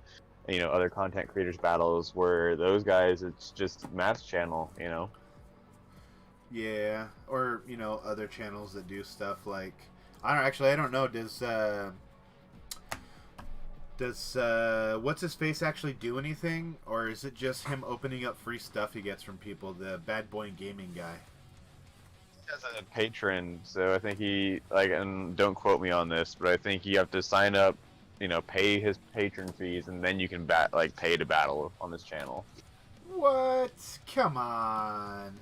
you know, other content creators battles where those guys, it's just Matt's channel, you know. Yeah, or you know, other channels that do stuff like I don't know. Does what's his face actually do anything, or is it just him opening up free stuff he gets from people? The Bad Boy Gaming guy. As a patron, so I think he like, and don't quote me on this, but I think you have to sign up, you know, pay his patron fees, and then you can pay to battle on this channel. What? Come on.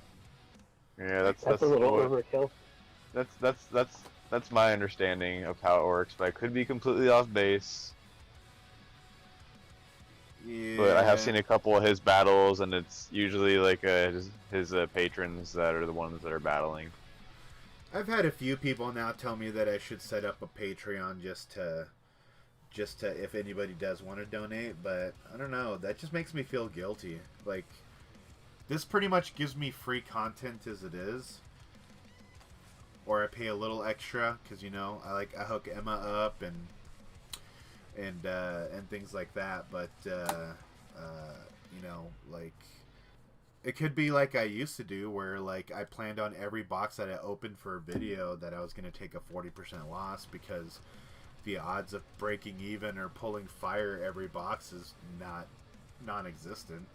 Yeah, That's a little what- overkill. That's my understanding of how it works, but I could be completely off base. But I have Yeah. seen a couple of his battles, and it's usually like his patrons that are the ones that are battling. I've had a few people now tell me that I should set up a Patreon just to if anybody does want to donate, but I don't know. That just makes me feel guilty. Like, this pretty much gives me free content as it is. Or I pay a little extra because, you know, I hook Emma up and things like that. But you know, like, it could be like I used to do, where like I planned on every box that I opened for a video that I was going to take a 40% loss, because the odds of breaking even or pulling fire every box is non-existent.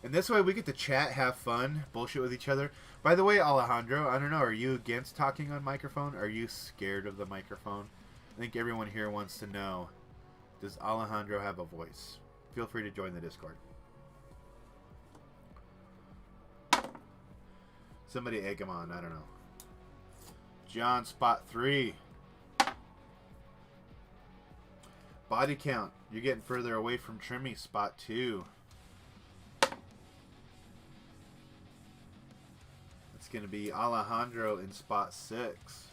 And this way we get to chat, have fun, bullshit with each other. By the way, Alejandro, I don't know, are you against talking on microphone? Are you scared of the microphone? I think everyone here wants to know, does Alejandro have a voice? Feel free to join the Discord. Somebody egg him on, I don't know. John, spot 3. Body count. You're getting further away from Trimmy, spot 2. It's going to be Alejandro in spot 6.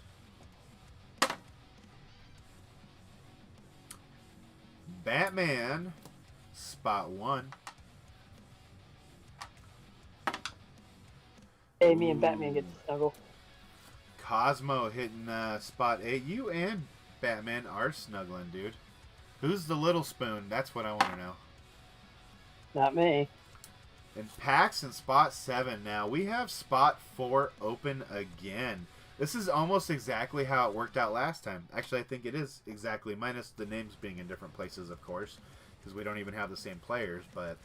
Batman, spot 1. Hey, me and Batman get to snuggle. Cosmo hitting spot 8. You and Batman are snuggling, dude. Who's the little spoon? That's what I want to know. Not me. And Pax in spot 7 now. We have spot 4 open again. This is almost exactly how it worked out last time. Actually, I think it is exactly, minus the names being in different places, of course, because we don't even have the same players, but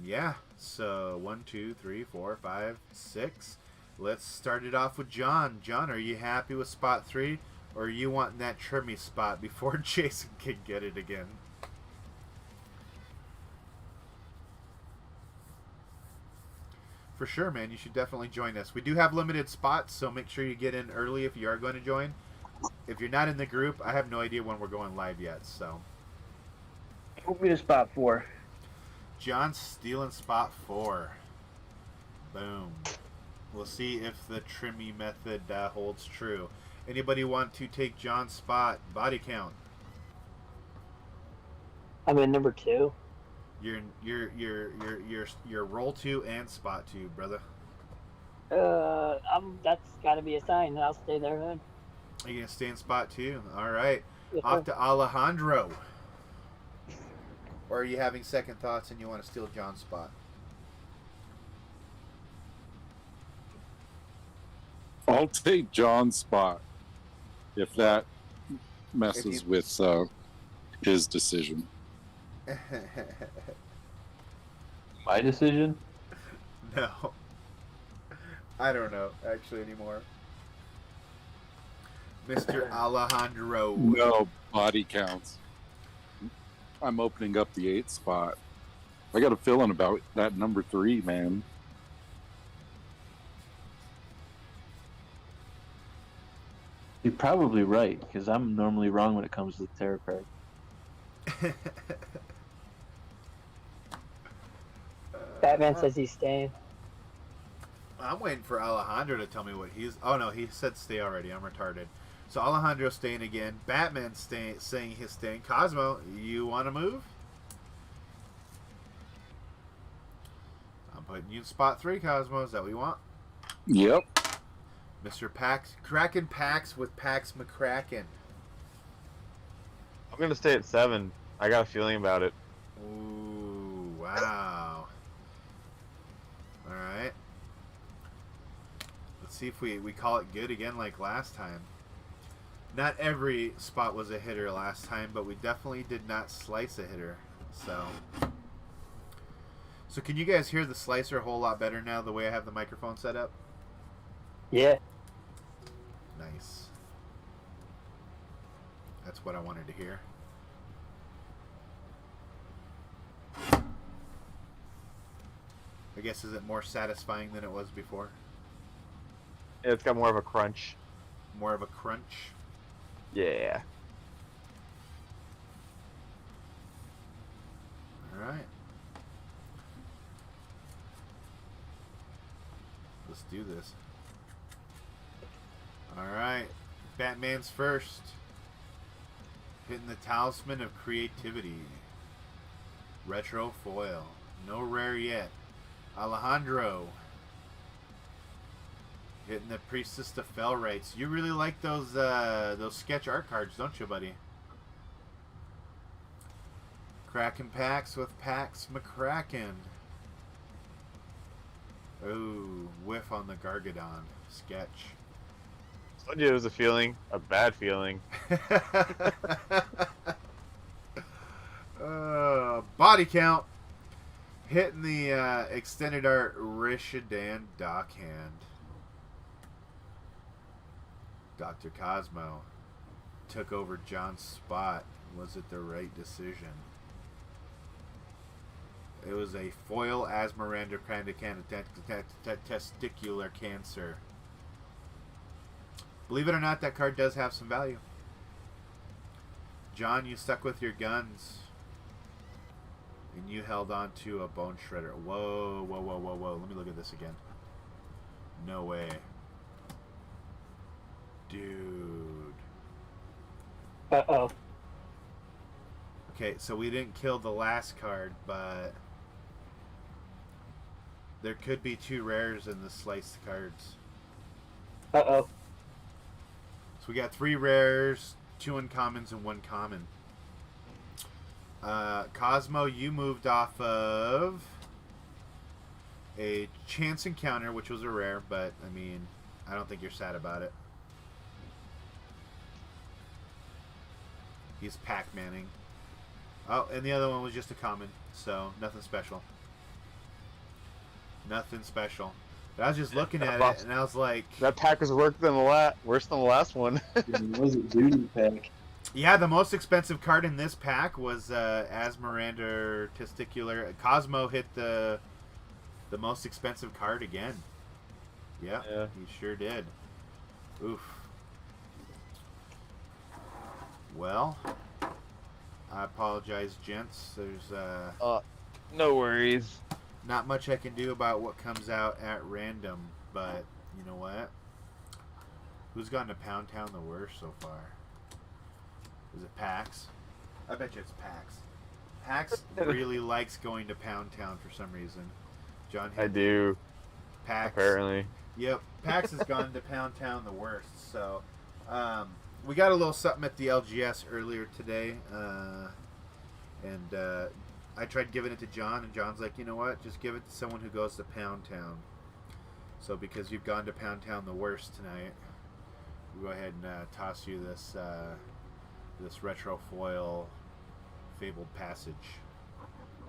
yeah. So 1, 2, 3, 4, 5, 6. Let's start it off with John. John, are you happy with spot 3, or are you wanting that Trimmy spot before Jason can get it again? For sure, man. You should definitely join us. We do have limited spots, so make sure you get in early if you are going to join. If you're not in the group, I have no idea when we're going live yet, so. Move me to spot 4. John's stealing spot 4. Boom. We'll see if the Trimmy method holds true. Anybody want to take John's spot? Body count. I'm in number 2. You're roll 2 and spot 2, brother. That's got to be a sign. I'll stay there then. Are you gonna stay in spot 2? All right. Yes, Off sir. to Alejandro. Or are you having second thoughts and you want to steal John's spot? I'll take John's spot if that messes with his decision. My decision? No. I don't know, actually, anymore. Mr. Alejandro. No body counts. I'm opening up the 8 spot. I got a feeling about that number 3, man. You're probably right, because I'm normally wrong when it comes to the tarot card. Batman says he's staying. I'm waiting for Alejandro to tell me what he's... Oh, no, he said stay already. I'm retarded. So Alejandro's staying again. Batman's saying he's staying. Cosmo, you want to move? I'm putting you in spot 3, Cosmo. Is that what you want? Yep. Mr. Pax. Kraken Pax with Pax McCracken. I'm gonna stay at 7. I got a feeling about it. Ooh, wow. Alright. Let's see if we call it good again like last time. Not every spot was a hitter last time, but we definitely did not slice a hitter. So can you guys hear the slicer a whole lot better now the way I have the microphone set up? Yeah. Nice. That's what I wanted to hear. I guess, is it more satisfying than it was before? It's got more of a crunch. More of a crunch? Yeah. All right. Let's do this. All right. Batman's first. Hitting the Talisman of Creativity. Retro foil. No rare yet. Alejandro. Hitting the Priestess of Fell Rights. You really like those sketch art cards, don't you, buddy? Kraken packs with Pax McCracken. Ooh, whiff on the Gargadon. Sketch. I told you it was a bad feeling. Body count. Hitting the extended art Rishadan Dockhand. Dr. Cosmo took over John's spot. Was it the right decision? It was a foil Asmeranda testicular cancer. Believe it or not, that card does have some value. John, you stuck with your guns. And you held on to a Bone Shredder. Whoa, whoa, whoa, whoa, whoa. Let me look at this again. No way. Dude. Uh-oh. Okay, so we didn't kill the last card, but there could be 2 rares in the sliced cards. Uh-oh. So we got 3 rares, 2 uncommons, and 1 common. Cosmo, you moved off of a chance encounter, which was a rare, but, I mean, I don't think you're sad about it. He's Pac-Manning. Oh, and the other one was just a common, so nothing special. Nothing special. But I was just looking at it, and I was like... That pack was worse than the last one. It was a duty pack. Yeah, the most expensive card in this pack was Asmeranda Testicular. Cosmo hit the most expensive card again. Yeah, he sure did. Oof. Well, I apologize, gents. There's no worries. not much I can do about what comes out at random, but you know what? Who's gone to Pound Town the worst so far? Is it Pax? I bet you it's Pax. Pax really likes going to Pound Town for some reason. John, I do. Pax. Apparently. Yep, Pax has gone to Pound Town the worst. So, we got a little something at the LGS earlier today, and I tried giving it to John, and John's like, you know what? Just give it to someone who goes to Pound Town. So, because you've gone to Pound Town the worst tonight, we'll go ahead and toss you this this retro foil Fabled Passage.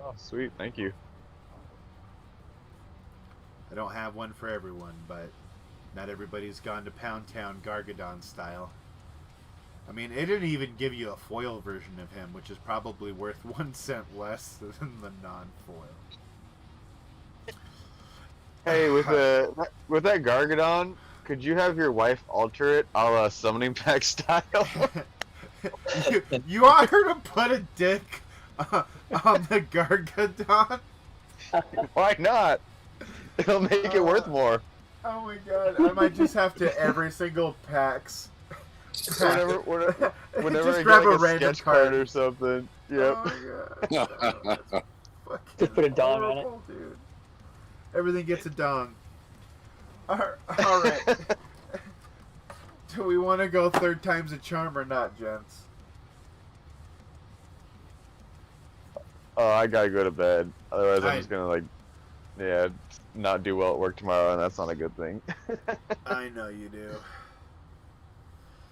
Oh, sweet. Thank you. I don't have one for everyone, but not everybody's gone to Pound Town Gargadon style. I mean, it didn't even give you a foil version of him, which is probably worth 1 cent less than the non-foil. Hey, with that Gargadon, could you have your wife alter it a la Summoning Pack style? you want her to put a dick on the Gargadon? Why not? It'll make it worth more. Oh my god, I might just have to every single PAX. Whenever Just I grab get a like random sketch card. card or something. Yep. Oh my god. Just put a dong on it. Horrible, dude. Everything gets a dong. Alright. Do we want to go 3rd time's a charm or not, gents? Oh, I gotta go to bed. Otherwise, I'm just gonna not do well at work tomorrow, and that's not a good thing. I know you do.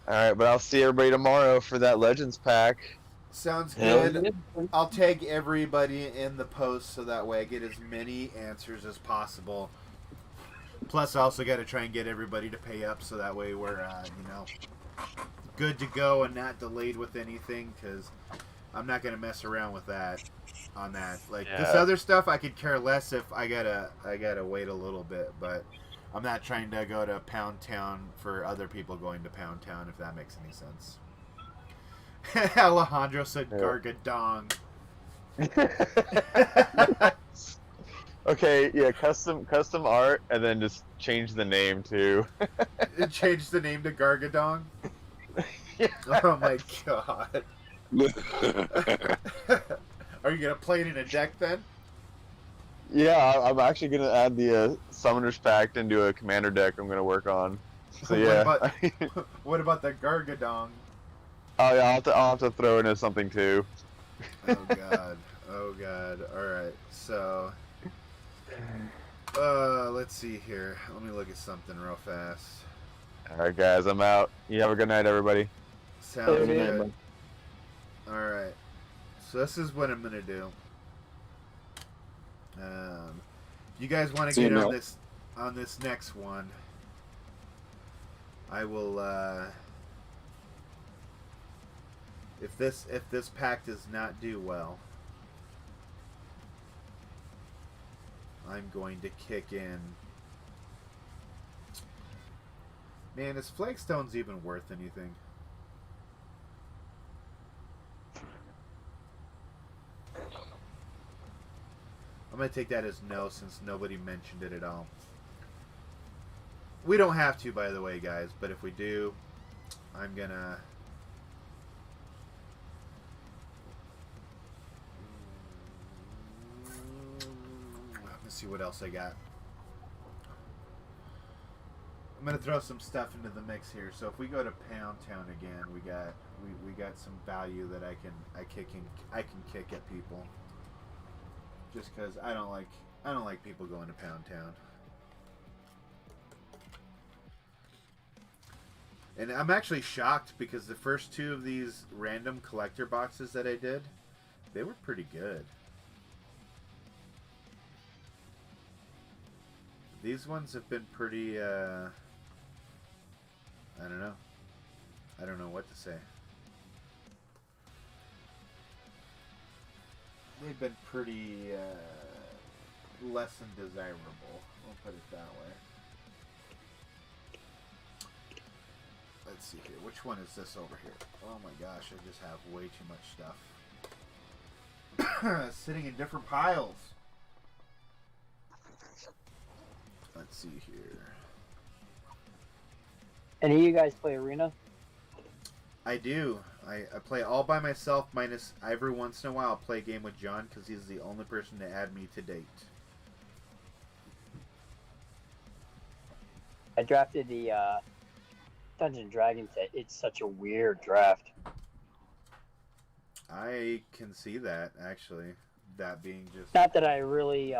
All right, but I'll see everybody tomorrow for that Legends pack. Sounds Hell good. yeah. I'll tag everybody in the post so that way I get as many answers as possible. Plus, I also got to try and get everybody to pay up so that way we're, good to go and not delayed with anything, because I'm not going to mess around with that on that. Like, this other stuff, I could care less if I gotta wait a little bit, but I'm not trying to go to Pound Town for other people going to Pound Town, if that makes any sense. Alejandro said Gargadong. Okay, yeah, custom art, and then just change the name to. Change the name to Gargadon. Yeah. Oh my god. Are you gonna play it in a deck then? Yeah, I'm actually gonna add the Summoner's Pact into a commander deck I'm gonna work on. So What yeah. about what about the Gargadon? Oh yeah, I'll have to throw in as something too. Oh god. Oh god. Alright, so let's see here. Let me look at something real fast. All right, guys, I'm out. You have a good night, everybody. Sounds Good night, good. bud. Alright. So this is what I'm gonna do. You guys want to See you, get on Neil. this next one? I will. If this pack does not do well, I'm going to kick in. Man, is Flagstones even worth anything? I'm going to take that as no, since nobody mentioned it at all. We don't have to, by the way, guys, but if we do, I'm going to... Let's see what else I got. I'm gonna throw some stuff into the mix here. So if we go to Pound Town again, we got some value that I can kick at people. Just because I don't like people going to Pound Town. And I'm actually shocked because the first two of these random collector boxes that I did, they were pretty good. These ones have been pretty, I don't know. I don't know what to say. They've been pretty, less than desirable. We'll put it that way. Let's see here. Which one is this over here? Oh my gosh, I just have way too much stuff. Sitting in different piles. Let's see here. Any of you guys play Arena? I do. I play all by myself, minus every once in a while I'll play a game with John because he's the only person to add me to date. I drafted the Dungeons & Dragons set. It's such a weird draft. I can see that, actually. That being just... Not that I really...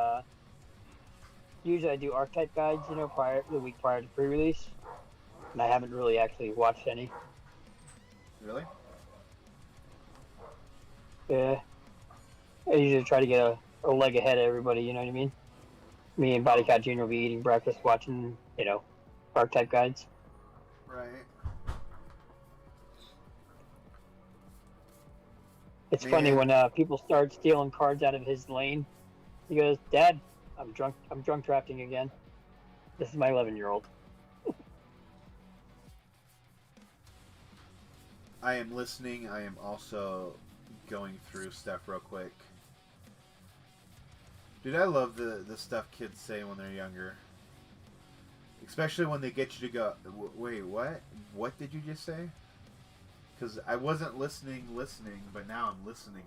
usually I do archetype guides, you know, the week prior to pre-release. And I haven't really actually watched any. Really? Yeah. I usually try to get a leg ahead of everybody, you know what I mean? Me and Bodycat Jr. will be eating breakfast, watching, you know, archetype guides. Right. It's funny Man. when people start stealing cards out of his lane. He goes, "Dad, I'm drunk drafting again. This is my 11-year-old." I am listening. I am also going through stuff real quick. Dude, I love the stuff kids say when they're younger. Especially when they get you to go, wait, what? What did you just say? Because I wasn't listening, but now I'm listening.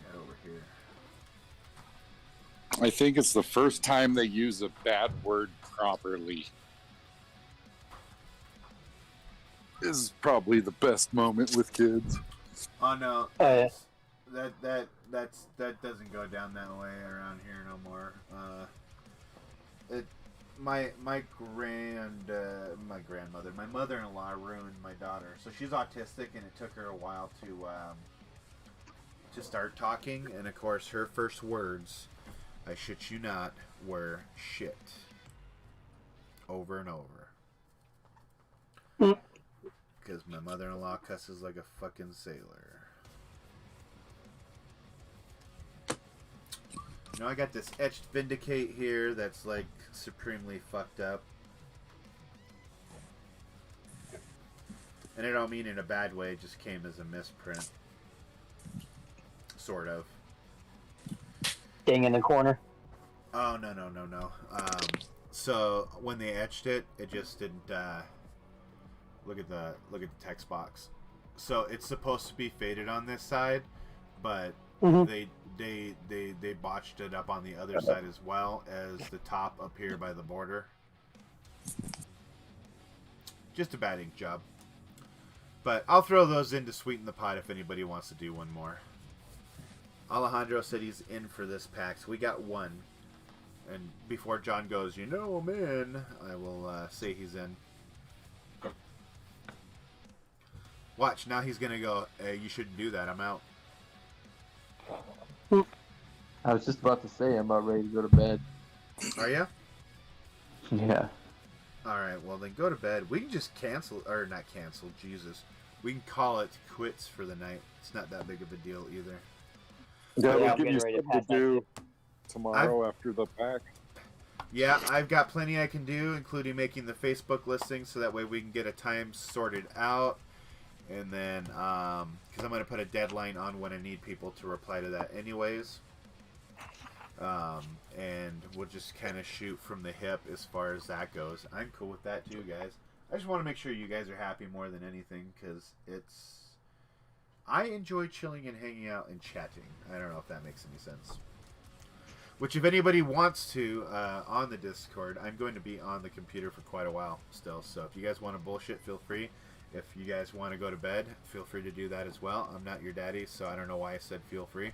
Get over here. I think it's the first time they use a bad word properly. Is probably the best moment with kids. Oh no, Oh, yeah. that doesn't go down that way around here no more. My grandmother, my mother-in-law ruined my daughter. So she's autistic, and it took her a while to start talking. And of course, her first words, I shit you not, were shit. Over and over. Because my mother-in-law cusses like a fucking sailor. You know, I got this etched Vindicate here that's like supremely fucked up. And I don't mean in a bad way, it just came as a misprint. Sort of. Ding in the corner. Oh, no. So when they etched it, it just didn't, look at the text box. So it's supposed to be faded on this side, but they botched it up on the other side as well as the top up here by the border. Just a bad ink job. But I'll throw those in to sweeten the pot if anybody wants to do one more. Alejandro said he's in for this pack, so we got one. And before John goes, I'm in, I will say he's in. Watch, now he's going to go, hey, you shouldn't do that, I'm out. I was just about to say I'm about ready to go to bed. Are you? Yeah. Alright, well then go to bed. We can just cancel, or not cancel, Jesus. We can call it quits for the night. It's not that big of a deal either. Yeah, I'm we'll give getting you ready to something pass to do tomorrow after the pack. Yeah, I've got plenty I can do, including making the Facebook listing, so that way we can get a time sorted out. And then, because I'm going to put a deadline on when I need people to reply to that anyways. And we'll just kind of shoot from the hip as far as that goes. I'm cool with that too, guys. I just want to make sure you guys are happy more than anything, because I enjoy chilling and hanging out and chatting. I don't know if that makes any sense. Which, if anybody wants to, on the Discord, I'm going to be on the computer for quite a while still. So if you guys want to bullshit, feel free. If you guys want to go to bed, feel free to do that as well. I'm not your daddy, so I don't know why I said feel free.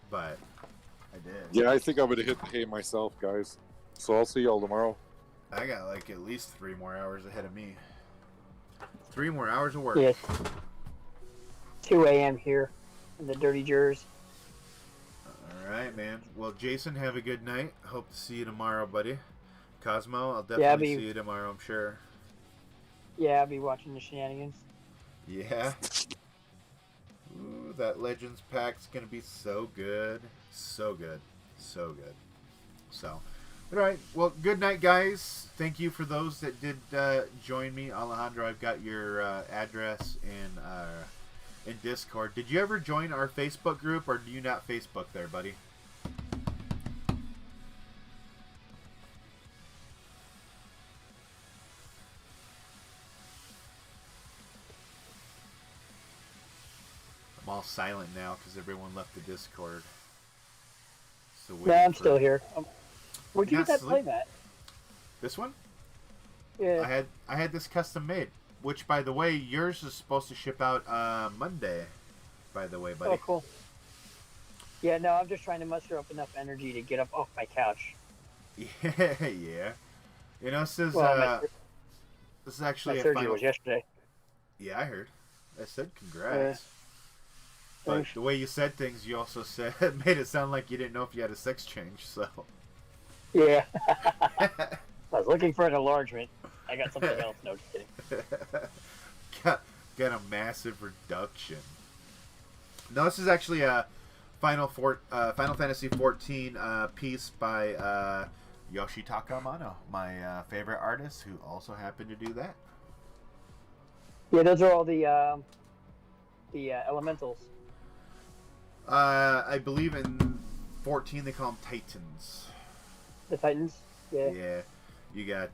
But I did. Yeah, I think I'm going to hit the hay myself, guys. So I'll see y'all tomorrow. I got like at least 3 more hours ahead of me. 3 more hours of work. Yes. 2 a.m. here in the Dirty Jers. Alright, man. Well, Jason, have a good night. Hope to see you tomorrow, buddy. Cosmo, I'll definitely see you tomorrow, I'm sure. Yeah, I'll be watching the shenanigans. Yeah. Ooh, that Legends pack's going to be so good. So good. So good. So, alright. Well, good night, guys. Thank you for those that did join me. Alejandro, I've got your address in Discord. Did you ever join our Facebook group, or do you not Facebook there, buddy? I'm all silent now because everyone left the Discord. So No, I'm still here. Where'd you Not get that sleep- playmat? This one? Yeah. I had this custom made, which, by the way, yours is supposed to ship out Monday. By the way, buddy. Oh, cool. Yeah, no, I'm just trying to muster up enough energy to get up off my couch. Yeah. You know, this is Well, this is actually my a surgery final. was yesterday. Yeah, I heard. I said congrats. But Thanks. the way you said things, you also said made it sound like you didn't know if you had a sex change. So. Yeah. I was looking for an enlargement. I got something else. No, just kidding. got a massive reduction. No, this is actually a Final Fantasy 14 piece by Yoshitaka Amano, my favorite artist, who also happened to do that. Yeah, those are all the elementals. I believe in 14 they call them Titans. The Titans. Yeah. Yeah. You got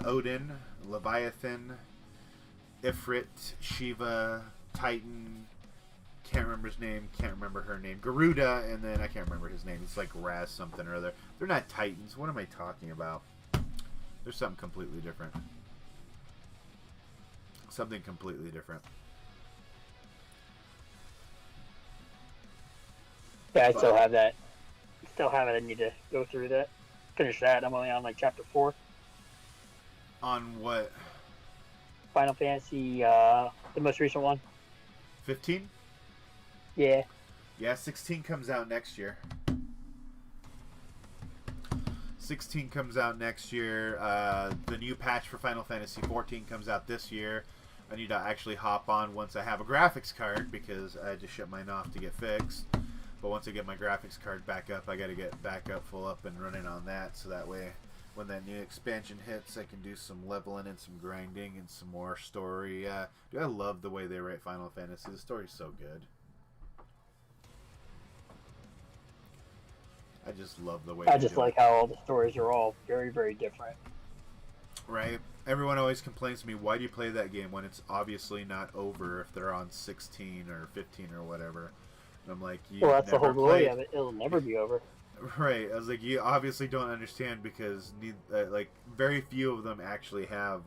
Odin, Leviathan, Ifrit, Shiva, Titan, can't remember his name, can't remember her name, Garuda, and then I can't remember his name. It's like Raz something or other. They're not Titans. What am I talking about? There's something completely different. Something completely different. Yeah, I still have that. Still have it. I need to go through that. Finish that. I'm only on like chapter 4. On what? Final Fantasy, the most recent one. 15? Yeah. Yeah, 16 comes out next year. 16 comes out next year. The new patch for Final Fantasy 14 comes out this year. I need to actually hop on once I have a graphics card, because I just shut mine off to get fixed. But once I get my graphics card back up, I got to get back up full up and running on that, so that way when that new expansion hits, I can do some leveling and some grinding and some more story. Dude, I love the way they write Final Fantasy. The story's so good. I just love the way I they just do like it. how all the stories are all very, very different. Right? Everyone always complains to me, why do you play that game when it's obviously not over if they're on 16 or 15 or whatever? And I'm like, you Well, that's the whole never glory played. of it. It'll never be over. Right. I was like, you obviously don't understand because like very few of them actually have,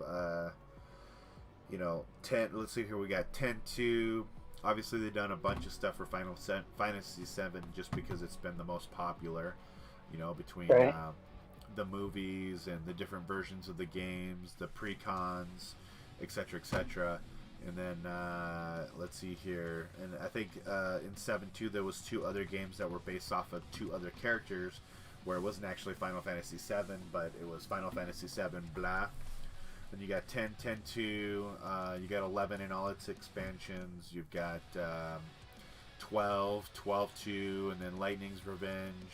10. Let's see here. We got 10-2. Obviously, they've done a bunch of stuff for Fantasy 7 just because it's been the most popular. Between Right. the movies and the different versions of the games, the pre-cons, etc., etc. And then let's see here, and I think in 7-2 there was 2 other games that were based off of 2 other characters, where it wasn't actually Final Fantasy 7, but it was Final Fantasy 7 blah. Then you got 10, 10-2, you got 11 in all its expansions, you've got 12, 12-2, and then Lightning's Revenge.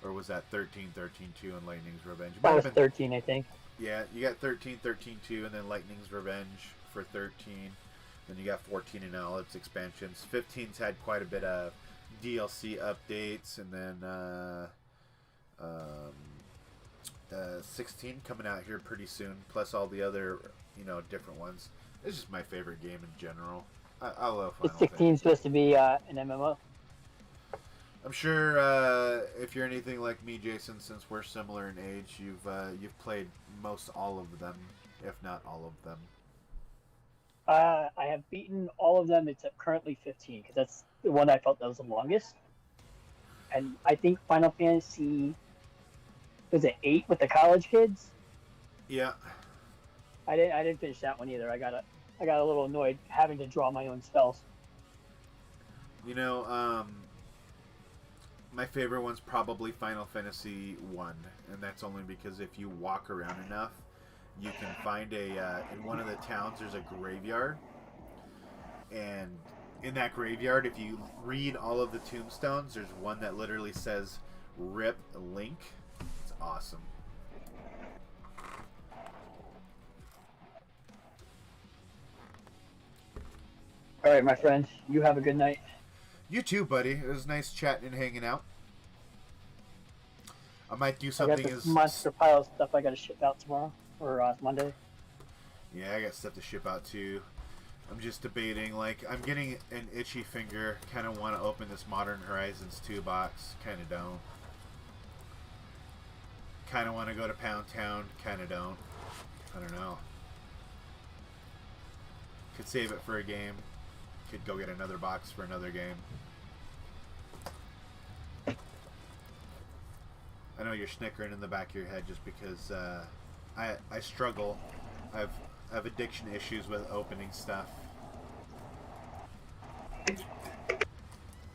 Or was that 13, 13-2 and Lightning's Revenge? It might That was have been 13, I think. yeah, you got 13, 13-2, and then Lightning's Revenge for 13. Then you got 14 in all its expansions. 15's had quite a bit of DLC updates, and then 16 coming out here pretty soon, plus all the other, different ones. It's just my favorite game in general. I love Is Final 16 Fantasy. supposed to be an MMO? I'm sure if you're anything like me, Jason, since we're similar in age, you've played most all of them, if not all of them. I have beaten all of them except currently 15, because that's the one I felt that was the longest. And I think Final Fantasy, was it 8 with the college kids? Yeah. I didn't finish that one either. I got a little annoyed having to draw my own spells. My favorite one's probably Final Fantasy 1, and that's only because if you walk around enough, you can find in one of the towns there's a graveyard, and in that graveyard, if you read all of the tombstones, there's one that literally says "Rip Link." It's awesome. All right, my friend. You have a good night. You too, buddy. It was nice chatting and hanging out. I might do I got something this monster pile of stuff I got to ship out tomorrow or Monday. Yeah, I got stuff to ship out too. I'm just debating, like, I'm getting an itchy finger. Kind of want to open this Modern Horizons 2 box. Kind of don't. Kind of want to go to Pound Town. Kind of don't. I don't know. Could save it for a game. Could go get another box for another game. I know you're snickering in the back of your head just because I struggle. I have addiction issues with opening stuff.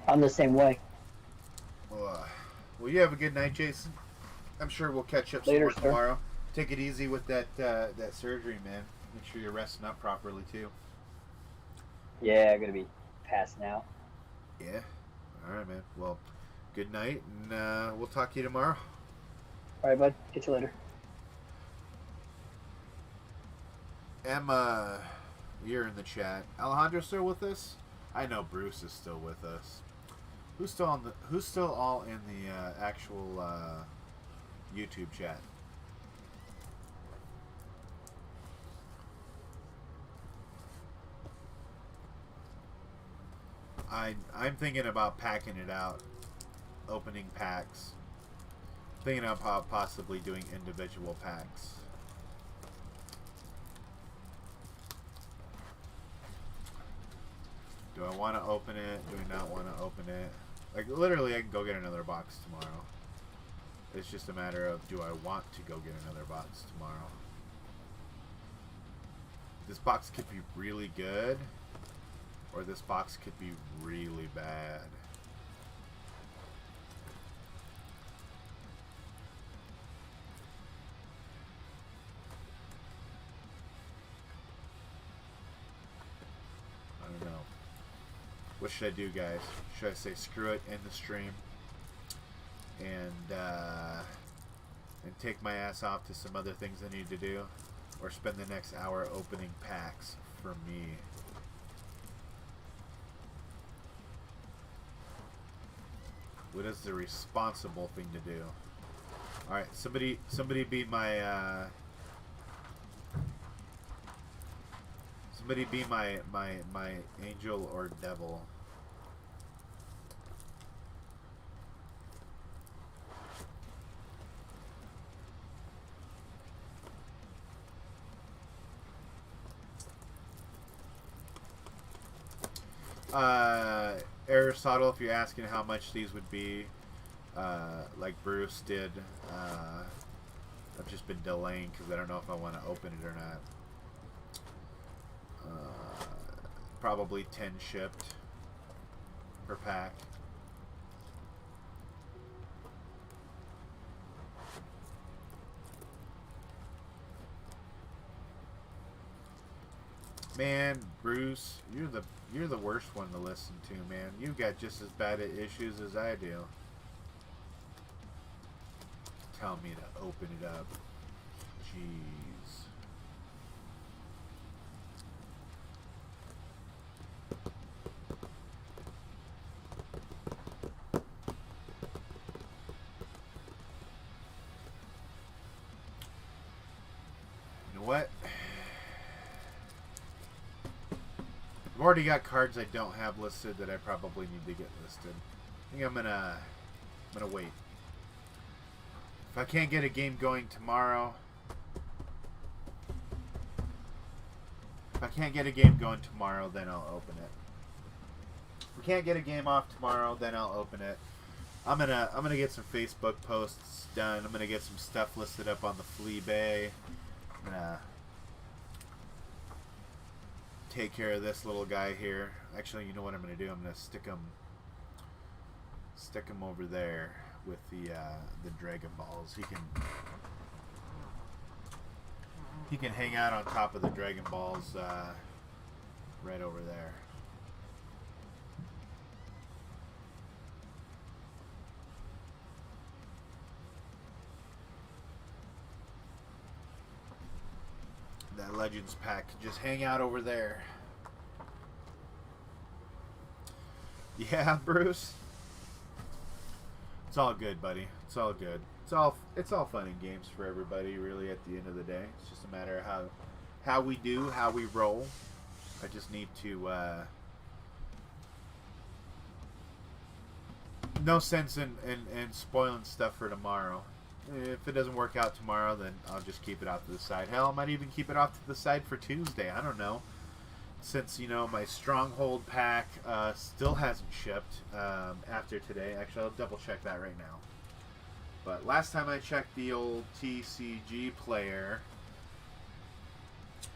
I'm the same way. Well, you have a good night, Jason. I'm sure we'll catch up some Later, more sir. tomorrow. Take it easy with that surgery, man. Make sure you're resting up properly too. Yeah, I'm gonna be passing out. Yeah. All right, man. Well, good night, and we'll talk to you tomorrow. All right, bud. Catch you later. Emma, you're in the chat. Alejandro still with us? I know Bruce is still with us. Who's still all in the actual YouTube chat? I'm thinking about packing it out, opening packs. Thinking about possibly doing individual packs. Do I want to open it? Do I not want to open it? Like, literally, I can go get another box tomorrow. It's just a matter of, do I want to go get another box tomorrow? This box could be really good, or this box could be really bad. I don't know. What should I do, guys? Should I say screw it, end the stream, and and take my ass off to some other things I need to do, or spend the next hour opening packs for me. What is the responsible thing to do? All right, somebody be my somebody be my angel or devil. Aristotle, if you're asking how much these would be, like Bruce did, I've just been delaying because I don't know if I want to open it or not. Probably 10 shipped per pack. Man, Bruce, you're the worst one to listen to, man. You got just as bad issues as I do. Tell me to open it up. Jeez. You know what? I've already got cards I don't have listed that I probably need to get listed. I think I'm gonna wait. If I can't get a game going tomorrow, then I'll open it. If we can't get a game off tomorrow, then I'll open it. I'm gonna get some Facebook posts done. I'm gonna get some stuff listed up on the Flea Bay. I'm gonna take care of this little guy here. Actually, you know what I'm gonna do? I'm gonna stick him over there with the Dragon Balls. He can hang out on top of the Dragon Balls right over there. That Legends pack can just hang out over there. Yeah, Bruce. It's all good, buddy. It's all good. It's all fun and games for everybody, really. At the end of the day, it's just a matter of how we do, how we roll. I just need to. No sense in spoiling stuff for tomorrow. If it doesn't work out tomorrow, then I'll just keep it off to the side. Hell, I might even keep it off to the side for Tuesday. I don't know. Since, you know, my Stronghold pack still hasn't shipped after today. Actually, I'll double check that right now. But last time I checked the old TCG player,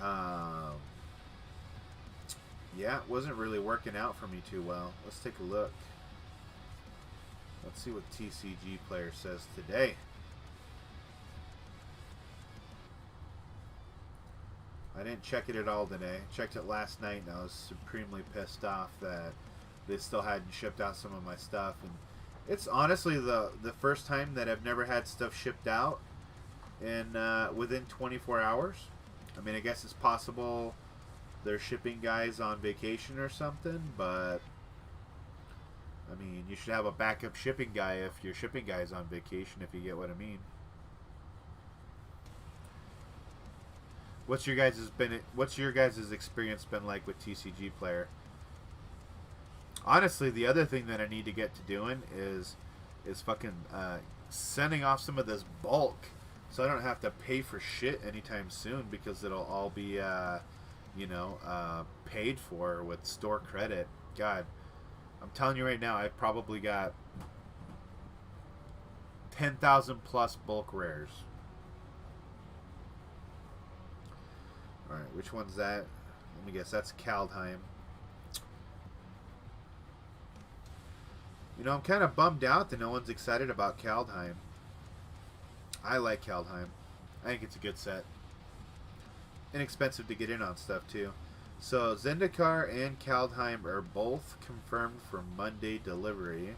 yeah, it wasn't really working out for me too well. Let's take a look. Let's see what TCG player says today. I didn't check it at all today. Checked it last night, and I was supremely pissed off that they still hadn't shipped out some of my stuff. And it's honestly the first time that I've never had stuff shipped out in within 24 hours. I mean, I guess it's possible they're shipping guys on vacation or something, but I mean, you should have a backup shipping guy if your shipping guy's on vacation, if you get what I mean. What's your guys' experience been like with TCG player? Honestly, the other thing that I need to get to doing is fucking sending off some of this bulk, so I don't have to pay for shit anytime soon, because it'll all be paid for with store credit. God, I'm telling you right now, I've probably got 10,000 plus bulk rares. Alright, which one's that? Let me guess, that's Kaldheim. You know, I'm kind of bummed out that no one's excited about Kaldheim. I like Kaldheim. I think it's a good set. Inexpensive to get in on stuff, too. So, Zendikar and Kaldheim are both confirmed for Monday delivery.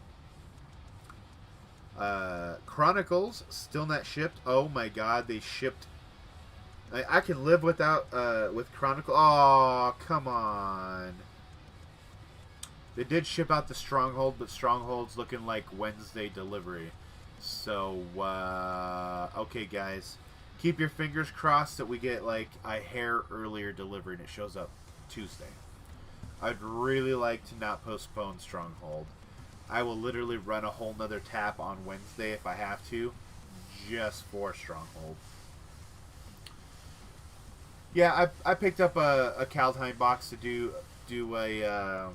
Chronicles still not shipped. Oh my god, they shipped. I can live without with Chronicle. Oh, come on. They did ship out the Stronghold, but Stronghold's looking like Wednesday delivery. So okay, guys, keep your fingers crossed that we get like a hair earlier delivery and it shows up Tuesday. I'd really like to not postpone Stronghold. I will literally run a whole nother tap on Wednesday if I have to, just for Stronghold. Yeah, I picked up a Kaldheim box to do a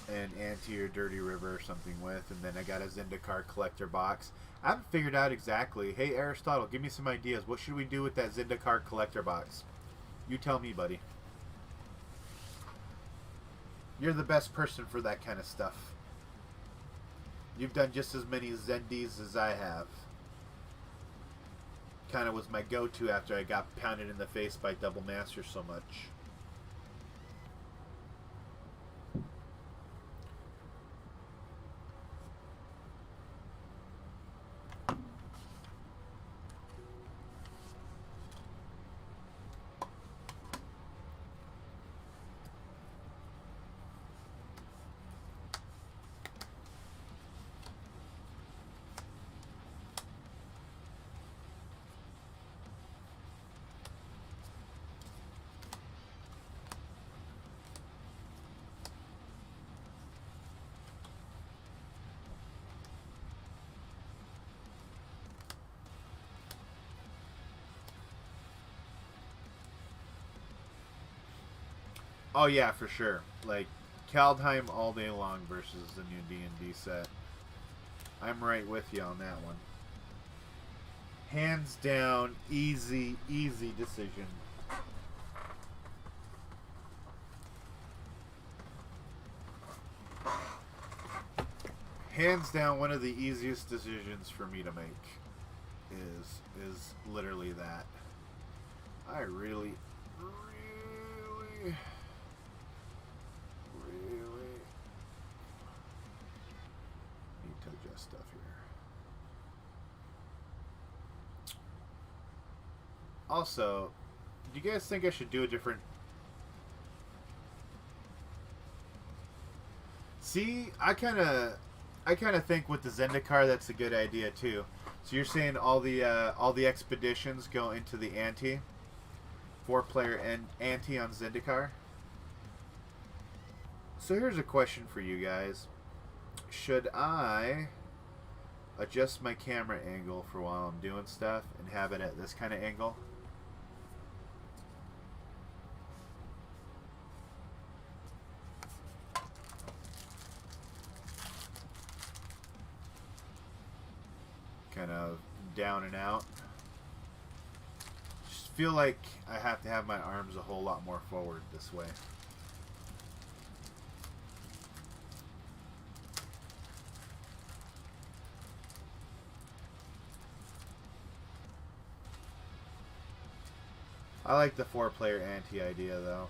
an Ante or Dirty River or something with, and then I got a Zendikar collector box. I haven't figured out exactly. Hey Aristotle, give me some ideas. What should we do with that Zendikar collector box? You tell me, buddy. You're the best person for that kind of stuff. You've done just as many Zendies as I have. Kind of was my go-to after I got pounded in the face by Double Master so much. Oh yeah, for sure. Like Kaldheim all day long versus the new D&D set. I'm right with you on that one. Hands down, easy decision. Hands down, one of the easiest decisions for me to make is literally that. I really need to adjust stuff here. Also, do you guys think I should do a different... See, I kind of think with the Zendikar that's a good idea too. So you're saying all the expeditions go into the Ante, 4-player Ante on Zendikar. So here's a question for you guys: should I adjust my camera angle for while I'm doing stuff and have it at this kind of angle? Kind of down and out. Just feel like I have to have my arms a whole lot more forward this way. I like the 4-player Ante idea though.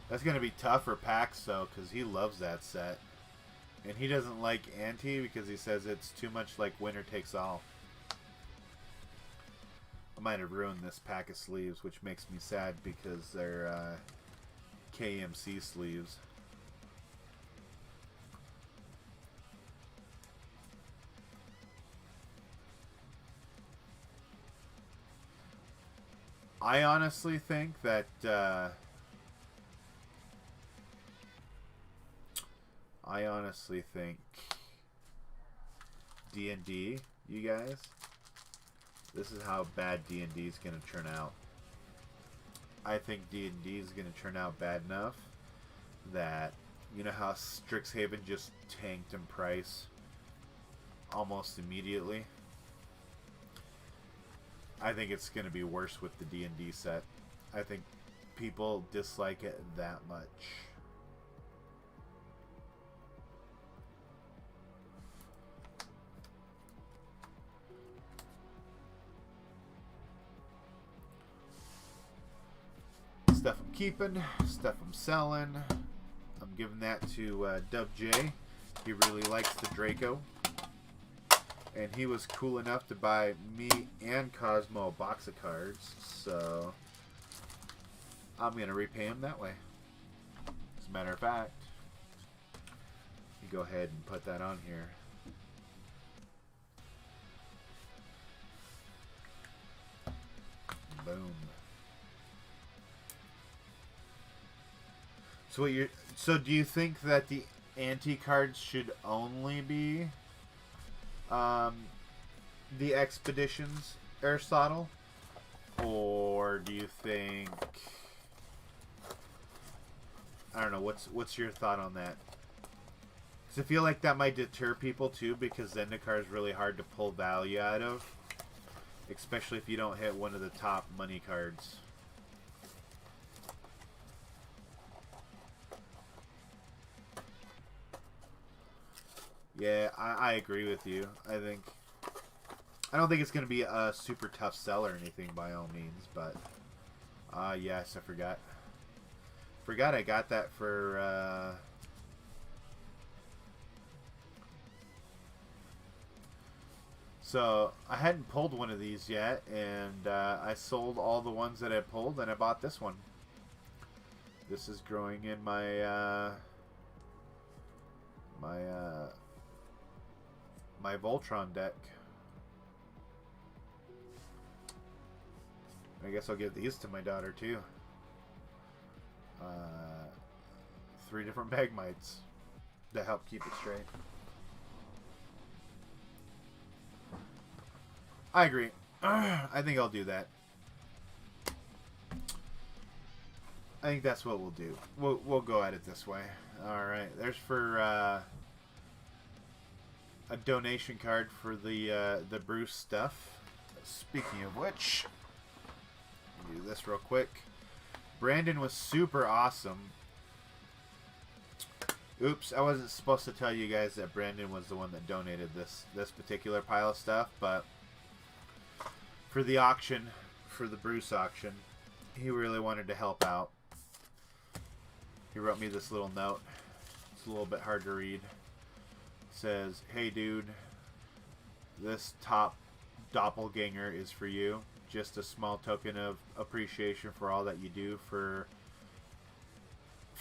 That's going to be tough for Pax though, because he loves that set. And he doesn't like Ante because he says it's too much like winner takes all. I might have ruined this pack of sleeves, which makes me sad because they're KMC sleeves. I honestly think that D&D, you guys, this is how bad D&D is going to turn out. I think D&D is going to turn out bad enough that, you know how Strixhaven just tanked in price almost immediately? I think it's going to be worse with the D&D set. I think people dislike it that much. Stuff I'm keeping, stuff I'm selling. I'm giving that to Dub J. He really likes the Draco. And he was cool enough to buy me and Cosmo a box of cards. So I'm going to repay him that way. As a matter of fact, you go ahead and put that on here. Boom. So do you think that the Ante cards should only be the Expeditions Aristotle? Or do you think, I don't know, what's your thought on that? Because I feel like that might deter people too, because Zendikar is really hard to pull value out of. Especially if you don't hit one of the top money cards. Yeah, I agree with you. I don't think it's going to be a super tough sell or anything by all means, but yes, I forgot. Forgot I got that for so I hadn't pulled one of these yet, and I sold all the ones that I pulled, and I bought this one. This is growing in my my Voltron deck. I guess I'll give these to my daughter too. 3 different Magmites to help keep it straight. I agree. I think I'll do that. I think that's what we'll do. We'll go at it this way. All right. There's for a donation card for the Bruce stuff. Speaking of which, do this real quick. Brandon was super awesome. Oops, I wasn't supposed to tell you guys that Brandon was the one that donated this particular pile of stuff, but for the auction, for the Bruce auction, he really wanted to help out. He wrote me this little note. It's a little bit hard to read. It says, "Hey dude, this top doppelganger is for you. Just a small token of appreciation for all that you do for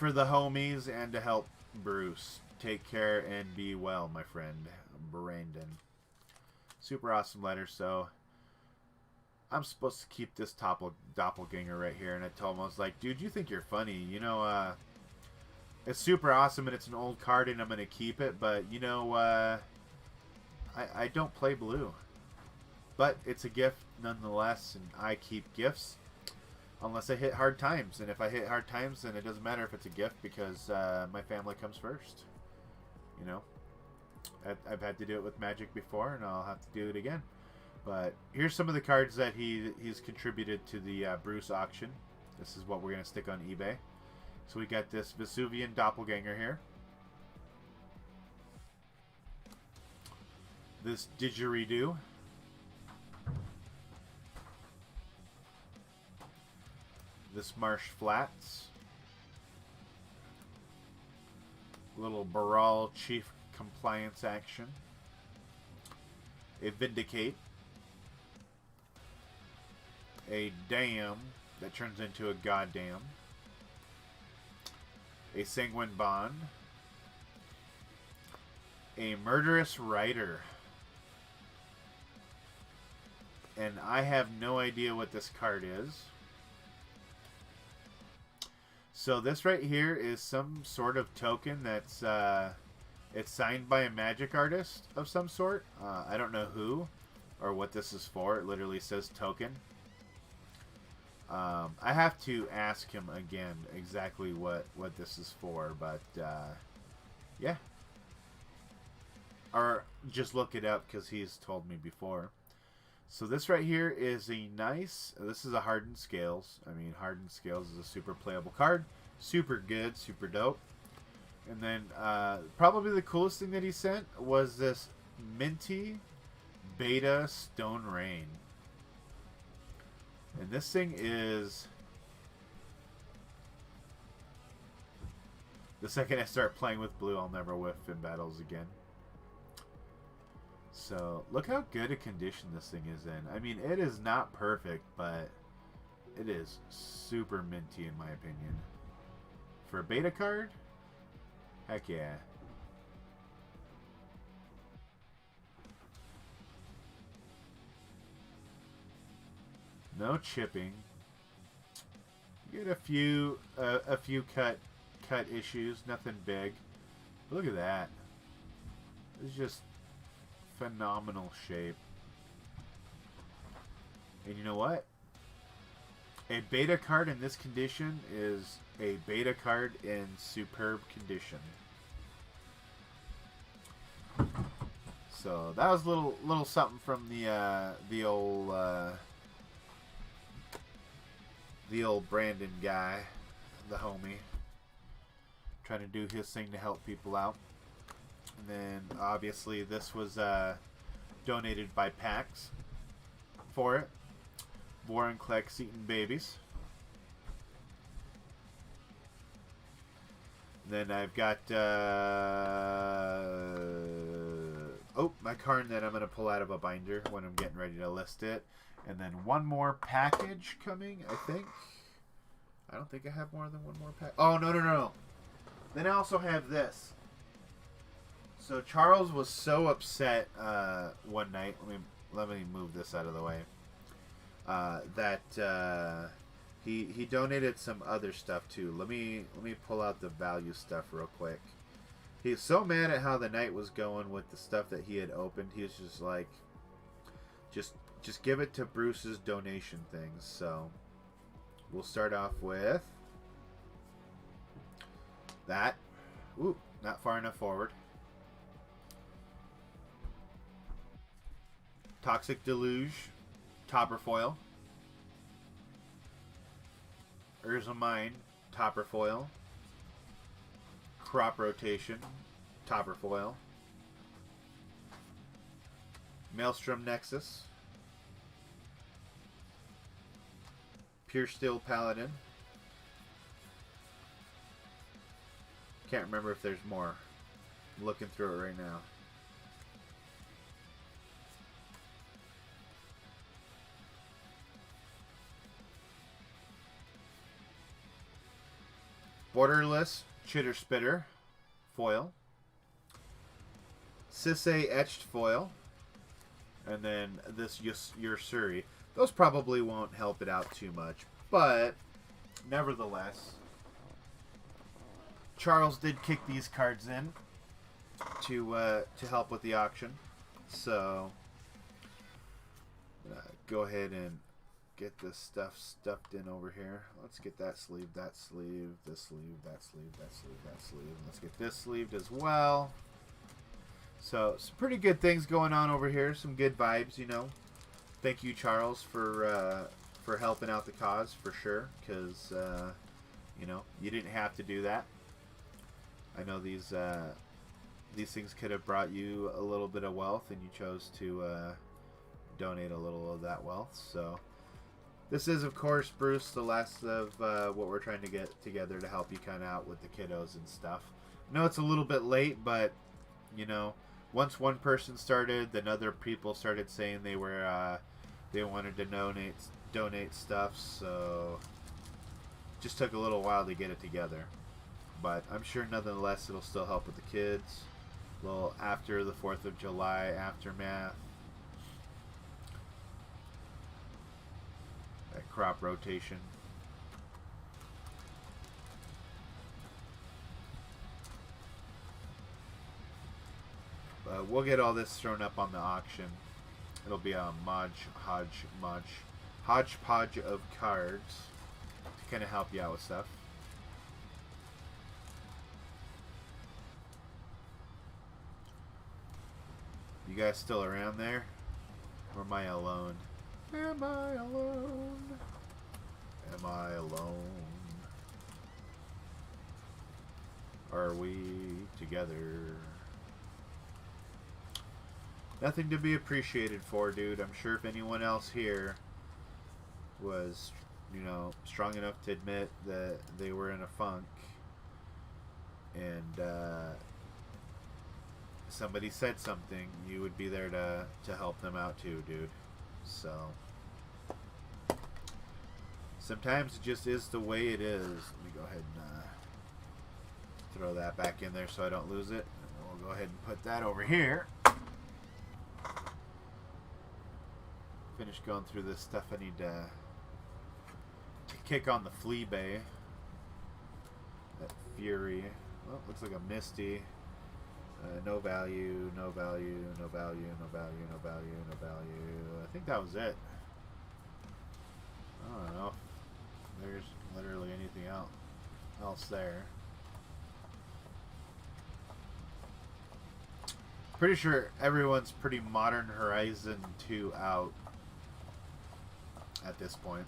the homies and to help Bruce. Take care and be well, my friend, Brandon." Super awesome letter. So I'm supposed to keep this doppelganger right here, and I told him, I was like, dude, you think you're funny. You know, it's super awesome, and it's an old card, and I'm going to keep it, but, you know, I don't play blue. But it's a gift nonetheless, and I keep gifts unless I hit hard times. And if I hit hard times, then it doesn't matter if it's a gift, because my family comes first. You know, I've had to do it with Magic before, and I'll have to do it again. But here's some of the cards that he's contributed to the Bruce auction. This is what we're going to stick on eBay. So we got this Vesuvian Doppelganger here. This Didgeridoo. This Marsh Flats. Little Baral Chief Compliance action. A Vindicate. A Damn that turns into a Goddamn. A Sanguine Bond. A Murderous Rider. And I have no idea what this card is. So this right here is some sort of token that's it's signed by a Magic artist of some sort. I don't know who or what this is for. It literally says token. I have to ask him again exactly what this is for, but yeah. Or just look it up because he's told me before. So this right here is a nice, this is a Hardened Scales. I mean, Hardened Scales is a super playable card. Super good, super dope. And then probably the coolest thing that he sent was this Minty Beta Stone Rain. And this thing is The second I start playing with blue, I'll never whiff in battles again. So, look how good a condition this thing is in. I mean, it is not perfect, but it is super minty in my opinion. For a beta card? Heck yeah. No chipping. You get a few cut issues, nothing big. But look at that. It's just phenomenal shape. And you know what? A beta card in this condition is a beta card in superb condition. So that was a little something from the old Brandon guy, the homie, trying to do his thing to help people out. And then obviously this was donated by PAX for it. Warren collects eating babies. Then I've got my card that I'm going to pull out of a binder when I'm getting ready to list it. And then one more package coming, I think. I don't think I have more than one more pack. Oh, no. Then I also have this. So Charles was so upset one night. Let me move this out of the way. That he donated some other stuff too. Let me pull out the value stuff real quick. He's so mad at how the night was going with the stuff that he had opened. He was just like, just give it to Bruce's donation things. So we'll start off with that. Ooh, not far enough forward. Toxic Deluge, topper foil. Urza Mine, topper foil. Crop Rotation, topper foil. Maelstrom Nexus. Pure Steel Paladin. Can't remember if there's more. I'm looking through it right now. Borderless Chitter Spitter foil. Sisay Etched foil. And then this Ursuri. Those probably won't help it out too much, but nevertheless, Charles did kick these cards in to help with the auction. So go ahead and get this stuff stuffed in over here. Let's get that sleeve, this sleeve, that sleeve, that sleeve, that sleeve. Let's get this sleeved as well. So some pretty good things going on over here. Some good vibes, you know. Thank you, Charles, for helping out the cause for sure. Because you know, you didn't have to do that. I know these things could have brought you a little bit of wealth, and you chose to donate a little of that wealth. So this is, of course, Bruce, the last of what we're trying to get together to help you kind of out with the kiddos and stuff. I know it's a little bit late, but you know, once one person started, then other people started saying they were they wanted to donate stuff. So just took a little while to get it together, but I'm sure nonetheless it'll still help with the kids. A little after the 4th of July aftermath. That crop rotation. We'll get all this thrown up on the auction. It'll be a hodgepodge of cards to kind of help you out with stuff. You guys still around there? Or am I alone? Am I alone? Am I alone? Are we together? Nothing to be appreciated for, dude. I'm sure if anyone else here was, you know, strong enough to admit that they were in a funk, and somebody said something, you would be there to help them out too, dude. So sometimes it just is the way it is. Let me go ahead and throw that back in there so I don't lose it. And we'll go ahead and put that over here. Finish going through this stuff. I need to kick on the flea bay. That fury. Well, looks like a misty. No value, no value, no value, no value, no value, no value. I think that was it. I don't know if there's literally anything else there. Pretty sure everyone's pretty Modern Horizon 2 out at this point.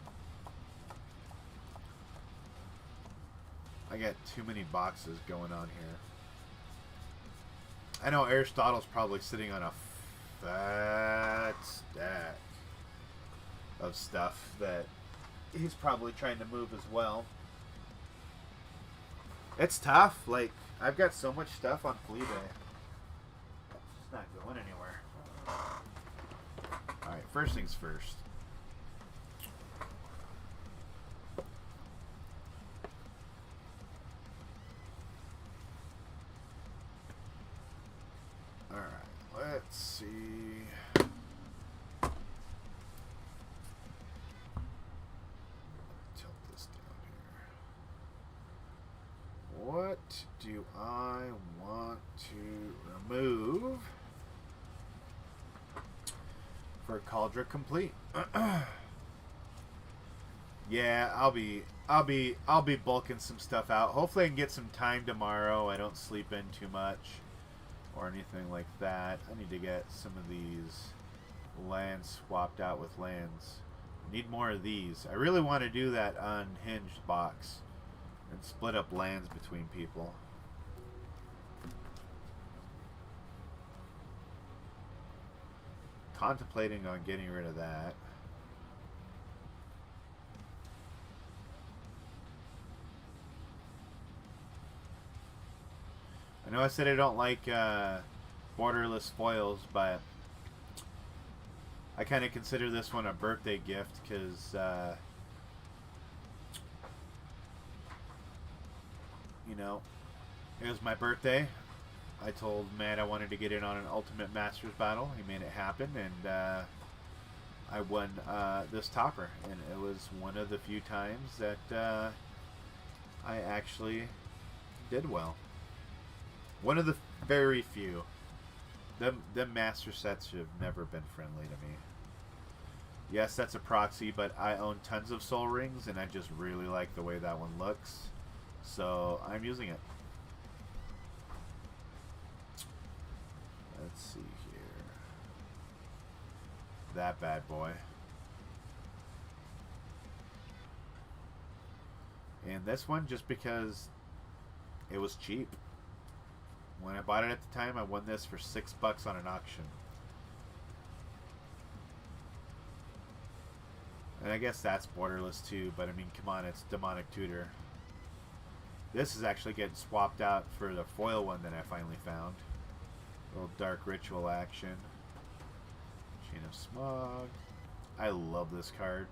I got too many boxes going on here. I know Aristotle's probably sitting on a fat stack of stuff that he's probably trying to move as well. It's tough. Like, I've got so much stuff on Fleabay. It's just not going anywhere. Alright, first things first. Let's see. Tilt this down here. What do I want to remove for Cauldron Complete? Yeah, I'll be bulking some stuff out. Hopefully I can get some time tomorrow. I don't sleep in too much or anything like that. I need to get some of these lands swapped out with lands. Need more of these. I really want to do that unhinged box and split up lands between people. Contemplating on getting rid of that. I know I said I don't like borderless foils, but I kind of consider this one a birthday gift because, you know, it was my birthday. I told Matt I wanted to get in on an Ultimate Masters battle. He made it happen, and I won this topper. And it was one of the few times that I actually did well. One of the very few. Them master sets have never been friendly to me. Yes, that's a proxy, but I own tons of soul rings, and I just really like the way that one looks. So, I'm using it. Let's see here. That bad boy. And this one, just because it was cheap. When I bought it at the time, I won this for $6 on an auction. And I guess that's borderless too, but I mean, come on, it's Demonic Tutor. This is actually getting swapped out for the foil one that I finally found. Little Dark Ritual action. Chain of Smog. I love this card.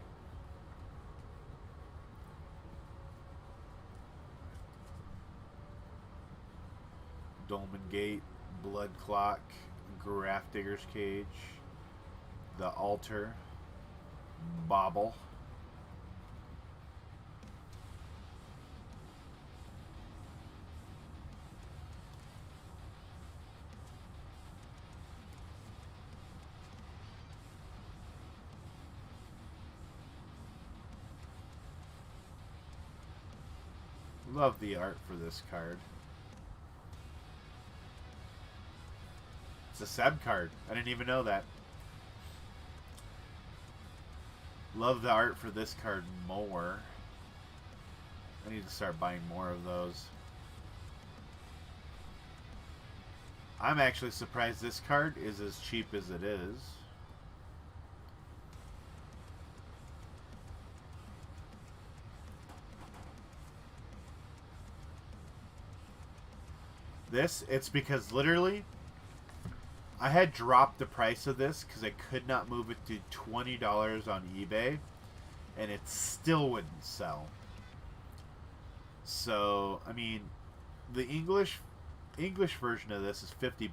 Dolmen Gate, Blood Clock, Graft Digger's Cage, the Altar, Bauble, love the art for this card. It's a Seb card. I didn't even know that. Love the art for this card more. I need to start buying more of those. I'm actually surprised this card is as cheap as it is. this, it's because literally I had dropped the price of this because I could not move it to $20 on eBay, and it still wouldn't sell. So, I mean, the English version of this is $50.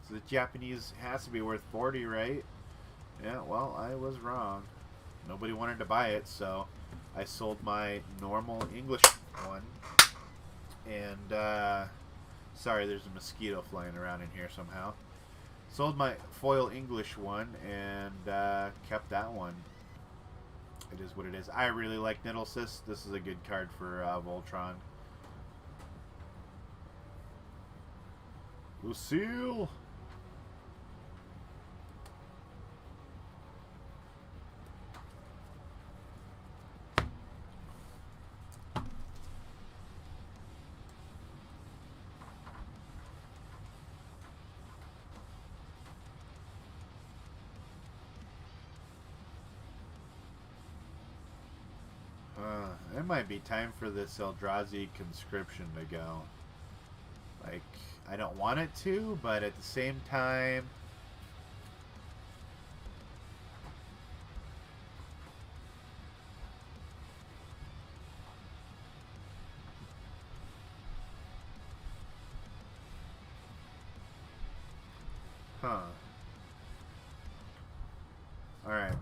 So the Japanese has to be worth 40, right? Yeah, well, I was wrong. Nobody wanted to buy it, so I sold my normal English one. And, sorry, there's a mosquito flying around in here somehow. Sold my foil English one and kept that one. It is what it is. I really like Nidalsys. This is a good card for Voltron. Lucille! It might be time for this Eldrazi conscription to go. Like, I don't want it to, but at the same time... Huh. Alright.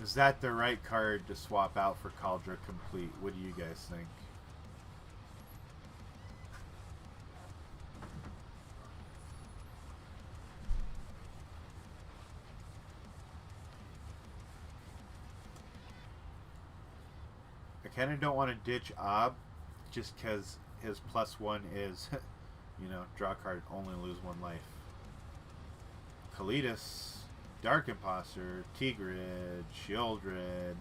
Is that the right card to swap out for Cauldron Complete? What do you guys think? I kind of don't want to ditch Ob just because his +1 is, you know, draw a card, only lose 1 life. Kalidas, Dark Imposter, Tigrid, Shieldred,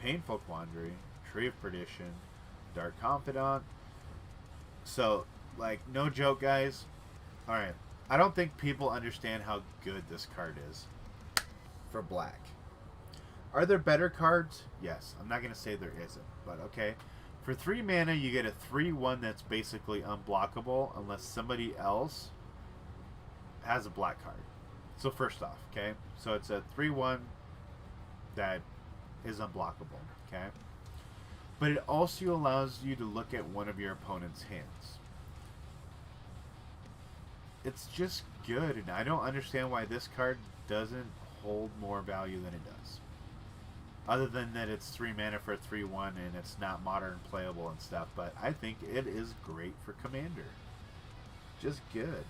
Painful Quandary, Tree of Perdition, Dark Confidant. So, like, no joke, guys. Alright, I don't think people understand how good this card is for black. Are there better cards? Yes. I'm not going to say there isn't, but okay. For 3 mana, you get a 3/1 that's basically unblockable unless somebody else has a black card. So first off, okay? So it's a 3/1 that is unblockable, okay? But it also allows you to look at one of your opponent's hands. It's just good, and I don't understand why this card doesn't hold more value than it does. Other than that it's 3 mana for a 3/1 and it's not modern playable and stuff, but I think it is great for Commander. Just good.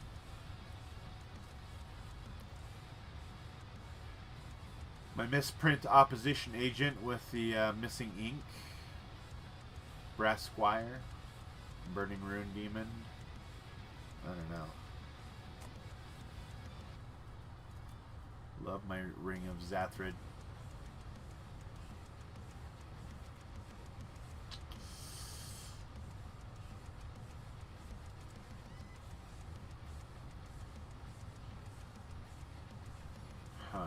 My misprint opposition agent with the missing ink. Brass Squire. Burning Rune Demon. I don't know. Love my Ring of Zathrid. Huh.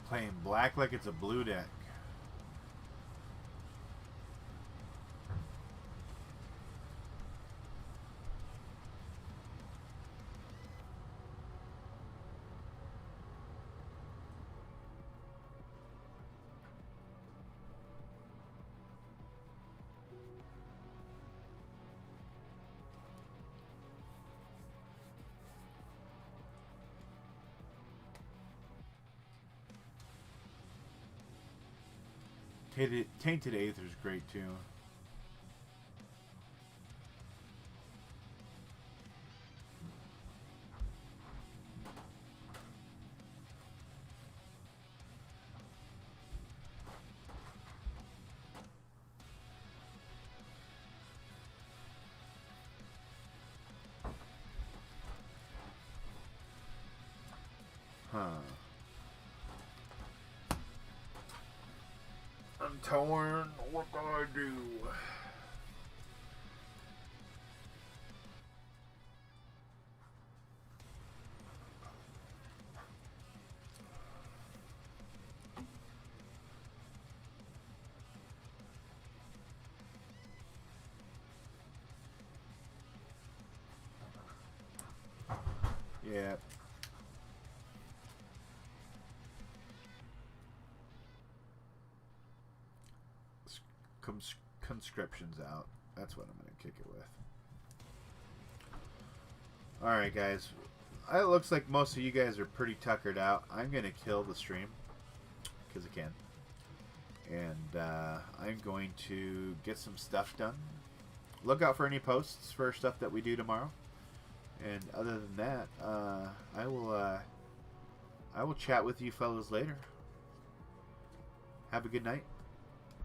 Playing black like it's a blue deck. Tainted Aether is great too. Huh. torn. What do I do? Yeah. Conscription's out. That's what I'm going to kick it with. Alright, guys. It looks like most of you guys are pretty tuckered out. I'm going to kill the stream. Because I can. And I'm going to get some stuff done. Look out for any posts for stuff that we do tomorrow. And other than that, I will chat with you fellas later. Have a good night.